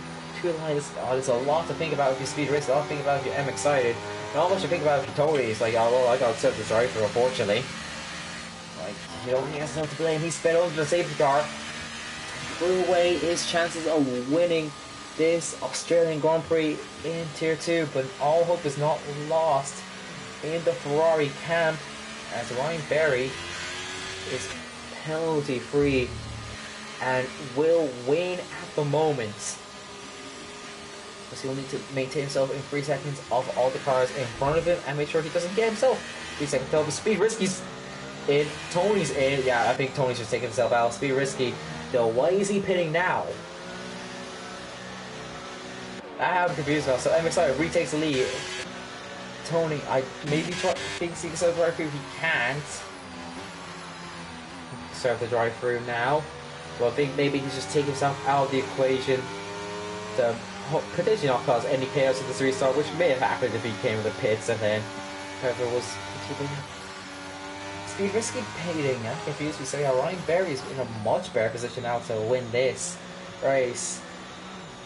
There's a lot to think about if you speed risky, a lot to think about if you am excited. Not much to think about if you Tony. It's like, oh well, I got set the driver, unfortunately. Like, you know, he has no to blame. He sped over the safety car, blew away his chances of winning this Australian Grand Prix in Tier 2, but all hope is not lost in the Ferrari camp as Ryan Berry is penalty free and will win at the moment. So he'll need to maintain himself in 3 seconds of all the cars in front of him and make sure he doesn't get himself 3 seconds of speed risky's in. Tony's in. Yeah, I think Tony's just taking himself out. Speed risky. Though, why is he pitting now? I have confused now, so I'm excited. Retakes the lead. Tony, I maybe think he can serve the drive-through. He can't serve the drive-through now. Well, I think maybe he's just taking himself out of the equation to potentially not cause any chaos in this restart, which may have happened if he came with the pits and then whoever was keeping speed risky pitting. I'm confused. We say Ryan Berry is in a much better position now to win this race.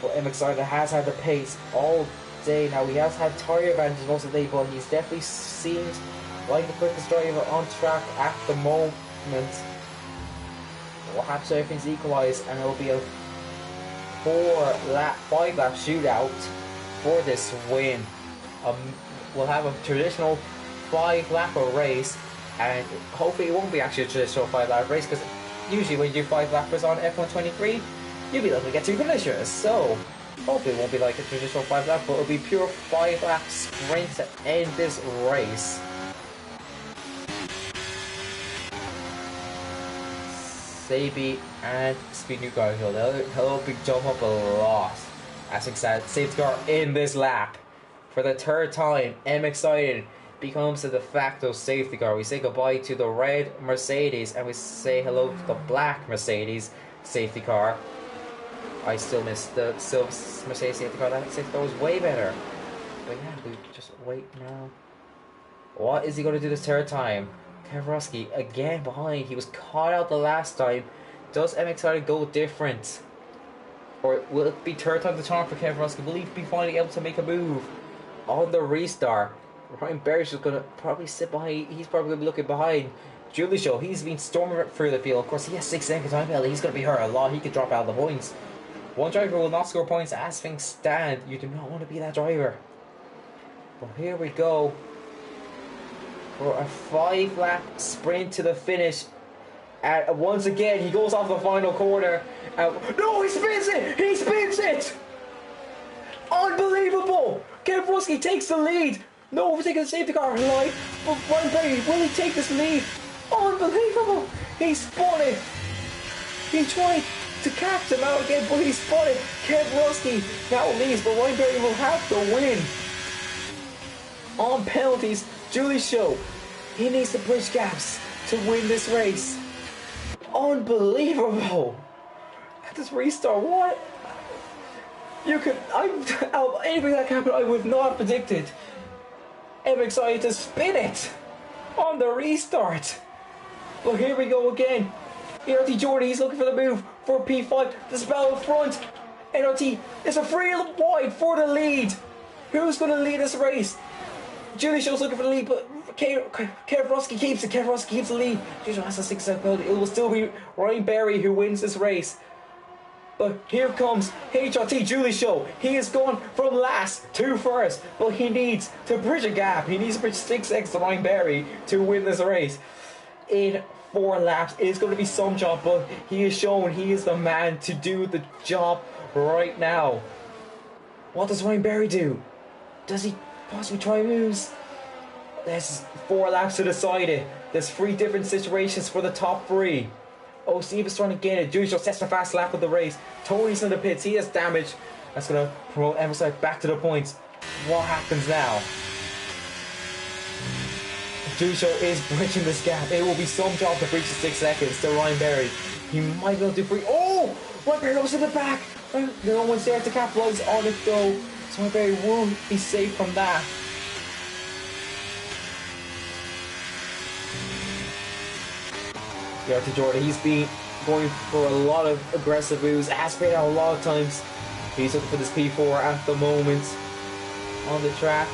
But MX has had the pace all day now. He has had tyre advantage most of the day, but he's definitely seems like the quickest driver on track at the moment. Perhaps everything's equalised and it'll be a 5-lap shootout for this win. We'll have a traditional 5-lapper race, and hopefully it won't be actually a traditional 5-lap race, because usually when you do 5-lappers on F123, you'll be able to get 2 finishers. So hopefully it won't be like a traditional 5-lap, but it'll be pure 5-lap sprint to end this race. Sabi and Speed New Car Hill, they'll be jump up a lot. As excited, safety car in this lap. For the 3rd time, M Excited becomes the de facto safety car. We say goodbye to the red Mercedes and we say hello to the black Mercedes safety car. I still miss the Mercedes safety car. That safety car was way better. But yeah, we just wait now. What is he going to do this 3rd time? Kwiatkowski again behind. He was caught out the last time. Does MX go different? Or will it be 3rd time the charm for Kwiatkowski? Will he be finally able to make a move on the restart? Ryan Berry's just going to probably sit behind. He's probably going to be looking behind. Julie Show, he's been storming through the field. Of course, he has 6 seconds time penalty. He's going to be hurt a lot. He could drop out of the points. One driver will not score points as things stand. You do not want to be that driver. But here we go. For a 5-lap sprint to the finish. And once again, he goes off the final corner. No, he spins it! He spins it! Unbelievable! Kwiatkowski takes the lead. No overtaking the safety car line. But Ryan Berry, will he take this lead? Unbelievable! He spun it. He tried to catch him out again, but he spun it. Kwiatkowski now leads, but Ryan Berry will have to win. On penalties, Julie Show, he needs to bridge gaps to win this race. Unbelievable! At this restart, what? Anything that happened, I would not have predicted. I'm excited to spin it on the restart. But here we go again. NRT Jordy, he's looking for the move for P5. The spell in front. NRT is a free wide for the lead. Who's going to lead this race? Julie Show's looking for the lead, but Kwiatkowski keeps it. Kwiatkowski keeps the lead. Julie Show has a 6-second penalty. It will still be Ryan Berry who wins this race. But here comes HRT Julie Show. He is going from last to first, but he needs to bridge a gap. He needs to bridge 6 seconds to Ryan Berry to win this race. In 4 laps, it is going to be some job, but he has shown he is the man to do the job right now. What does Ryan Berry do? Does he possibly try moves? There's 4 laps to decide it. There's 3 different situations for the top 3. Oh, Steve is trying to get it. Julie Show sets the fast lap of the race. Tony's in the pits. He has damage. That's going to promote Emerson back to the points. What happens now? Jusho is bridging this gap. It will be some job to breach the 6 seconds to Ryan Berry. He might be able to do free. Oh! Ryan Berry goes to the back. No one's there to capitalize on it though. So Ryan Berry will be safe from that. Yeah, to Jordan, he's been going for a lot of aggressive moves. Has been out a lot of times. He's looking for this P4 at the moment on the track.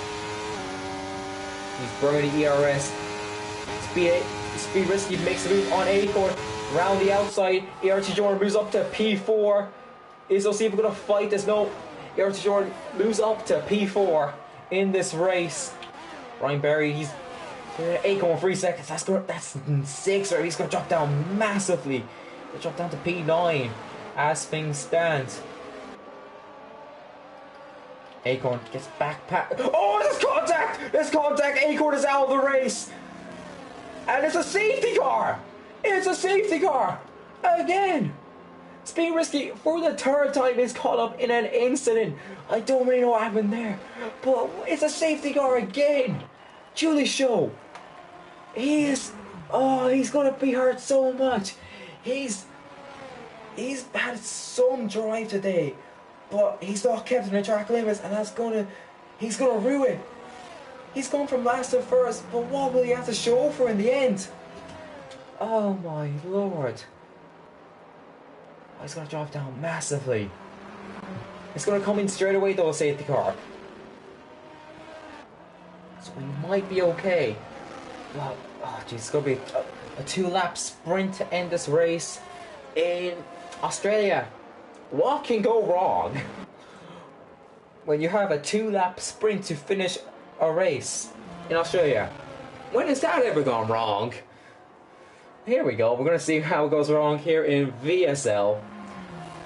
He's burning the ERS. Speed Risky makes a move on Acorn. Round the outside. ERT Jordan moves up to P4. Is O'Siva going to fight this? No. ERT Jordan moves up to P4 in this race. Ryan Berry, he's Acorn 3 seconds. That's 6. Or he's going to drop down massively. He'll drop down to P9 as things stand. Acorn gets back. Oh, there's contact! There's contact! Acorn is out of the race! And it's a safety car! It's a safety car! Again! Speed Risky, for the 3rd time, is caught up in an incident. I don't really know what happened there. But it's a safety car again! Julie Show! He's gonna be hurt so much. He's had some drive today. But he's not kept in the track limits, and he's gonna ruin. He's gone from last to first, but what will he have to show for in the end? Oh my lord. He's gonna drop down massively. It's gonna come in straight away though, safety car. So he might be okay. Well, oh geez, it's gonna be a 2-lap sprint to end this race in Australia. What can go wrong when you have a 2-lap sprint to finish a race in Australia? When has that ever gone wrong? Here we go. We're going to see how it goes wrong here in VSL.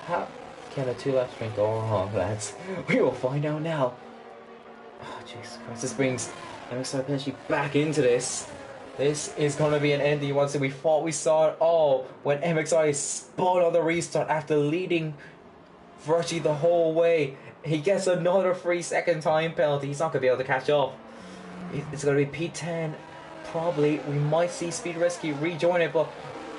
How can a 2-lap sprint go wrong, lads? We will find out now. Oh, Jesus Christ. This brings MXI potentially back into this. This is going to be an ending one. So we thought we saw it all when MXI spun on the restart after leading virtually the whole way. He gets another 3-second time penalty. He's not going to be able to catch up. It's going to be P10. Probably we might see Speed Risky rejoin it, but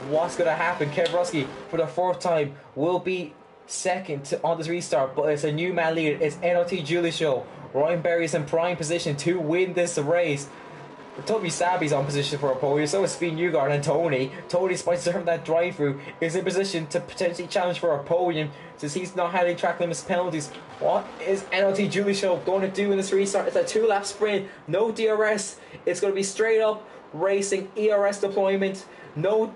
what's going to happen? Kev Rusky for the 4th time will be second on this restart, but it's a new man leader. It's NOT Julie Show. Ryan Berry is in prime position to win this race. Toby Sabi's on position for a podium, so is Speed Newgarden and Tony. Tony, despite serving that drive-through, is in position to potentially challenge for a podium since he's not having track limits penalties. What is NLT Julie Show going to do in this restart? It's a 2-lap sprint, no DRS. It's going to be straight up racing, ERS deployment, no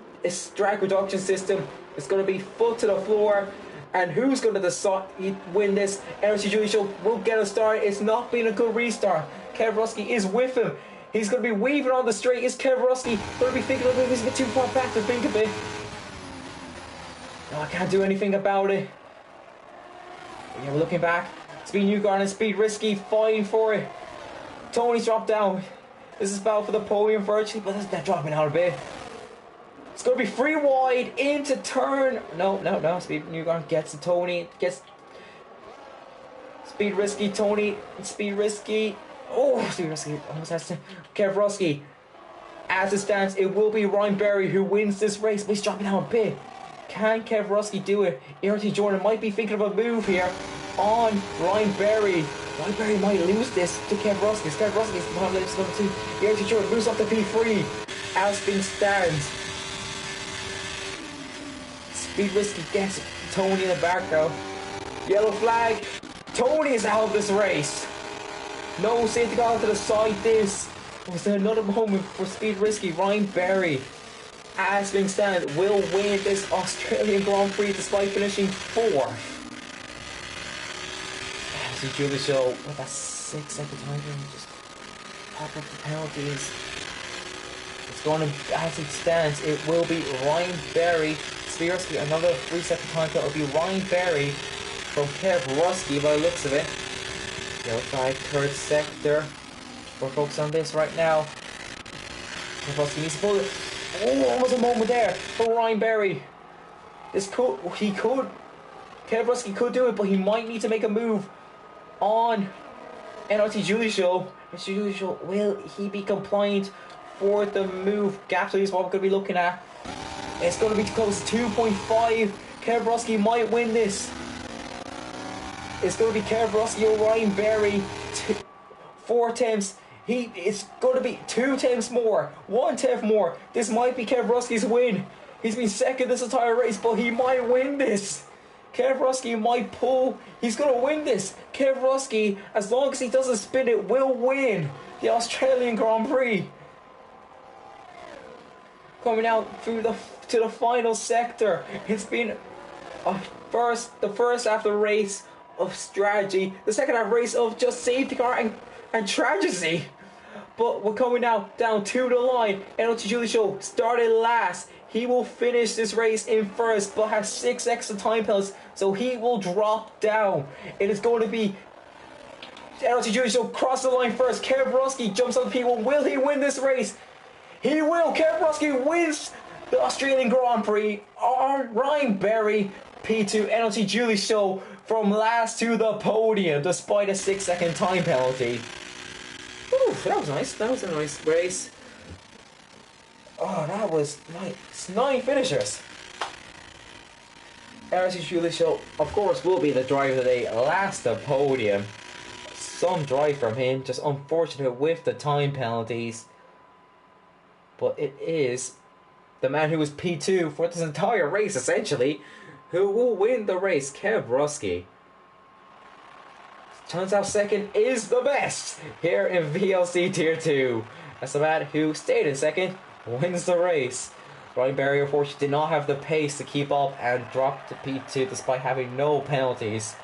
drag reduction system. It's going to be foot to the floor. And who's going to decide win this? NLT Julie Show will get a start. It's not been a good restart. Kev Rusky is with him. He's going to be weaving on the straight. Is Kev Rusky going to be thinking, oh, he's a bit too far back to think of it? No, I can't do anything about it. Yeah, we're looking back. Speed Newgarden and Speed Risky fighting for it. Tony's dropped down. This is battle for the podium virtually, but they're dropping out a bit. It's going to be free wide into turn. No. Speed Newgarden gets to Tony. Gets Speed Risky. Tony. Speed Risky. Oh, Speed Risky almost has to. Kev Rusky. As it stands, it will be Ryan Berry who wins this race, but he's dropping down a bit. Can Kev Rusky do it? ERT Jordan might be thinking of a move here on Ryan Berry. Ryan Berry might lose this to Kev Rusky. Kev Rusky is not going to. ERT Jordan moves up to P3 as things stands. Speed Risky gets Tony in the back though. Yellow flag. Tony is out of this race. No safety car to the side. This was another moment for Speed Risky. Ryan Berry, as things stand, will win this Australian Grand Prix despite finishing 4th. As you do the show with a 6-second time, just pop up the penalties. It's going to, as it stands, it will be Ryan Berry. Speed Risky, another 3-second time penalty. It will be Ryan Berry from Kev Rusky by the looks of it. Yellow flag, 3rd sector. We're focused on this right now. Kev Rusky needs to pull it. Oh, almost a moment there for Ryan Berry. Kev Rusky could do it, but he might need to make a move on NRT Julie Show. Mr. Julie Show, will he be compliant for the move. Gap is what we're going to be looking at. It's going to be close to 2.5. Kev might win this. It's going to be Kev or Ryan Berry. 4 attempts. It's going to be 2 attempts more. 1 attempt more. This might be Kev win. He's been second this entire race, but he might win this. Kev might pull. He's going to win this. Kev as long as he doesn't spin it, will win the Australian Grand Prix. Coming out through to the final sector. It's been the first half of the race of strategy, the second half race of just safety car and tragedy. But we're coming now down to the line. NLT Julie Show started last. He will finish this race in first, but has 6 extra time penalties, so he will drop down. It is going to be NLT Julie Show cross the line first. Kev jumps on the P1. Will he win this race? He will. Kev wins the Australian Grand Prix. Ryan Berry, P2, NLT Julie Show from last to the podium, despite a 6-second time penalty. Ooh, that was nice. That was a nice race. Oh, that was nice. 9 finishers. NLT Julie Show, of course, will be the driver today. Last the podium. Some drive from him. Just unfortunate with the time penalties. But it is the man who was P2 for this entire race, essentially, who will win the race, Kev. Turns out second is the best here in VLC Tier 2. That's the man who stayed in second, wins the race. Ryan Berry, unfortunately, did not have the pace to keep up and dropped to P2 despite having no penalties.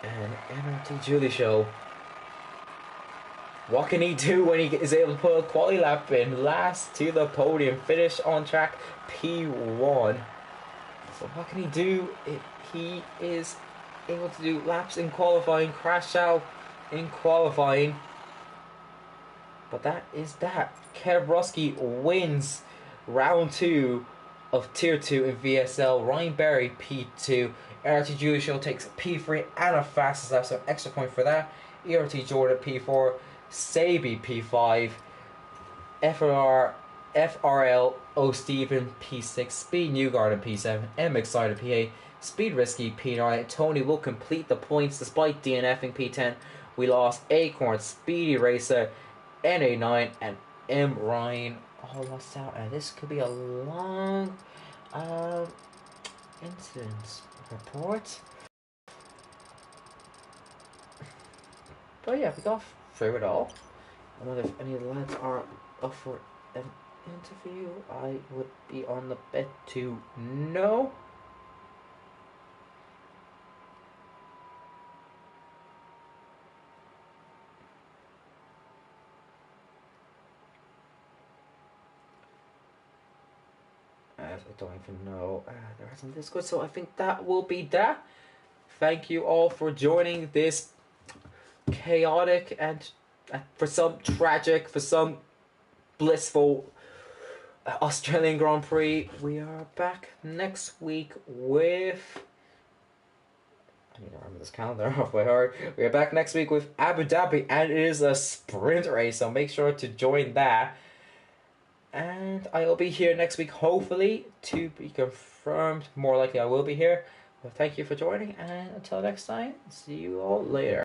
And NLT Julie Show. What can he do when he is able to put a quality lap in? Last to the podium, finish on track P1. So what can he do? He is able to do laps in qualifying, crash out in qualifying. But that is that. Kev wins round 2 of Tier 2 in VSL. Ryan Berry P2. RT Julie Show takes P3 and a fastest lap, so extra point for that. ERT Jordan P4. Sabi P5, FRL O Stephen P6, Speed Newgarden P7, M Excited P8, Speed Risky P9. Tony will complete the points despite DNFing P10. We lost Acorn, Speedy Racer, NA9, and M Ryan all lost out. And this could be a long incident report. But yeah, we got through it all. I wonder if any of the lads are up for an interview. I would be on the bet to no. I don't even know. There isn't this good, so I think that will be that. Thank you all for joining this chaotic and for some tragic, for some blissful Australian Grand Prix. We are back next week with... I need to remember this calendar off by heart. We are back next week with Abu Dhabi, and it is a sprint race, so make sure to join that. And I will be here next week, hopefully, to be confirmed. More likely I will be here. Well, thank you for joining, and until next time, see you all later.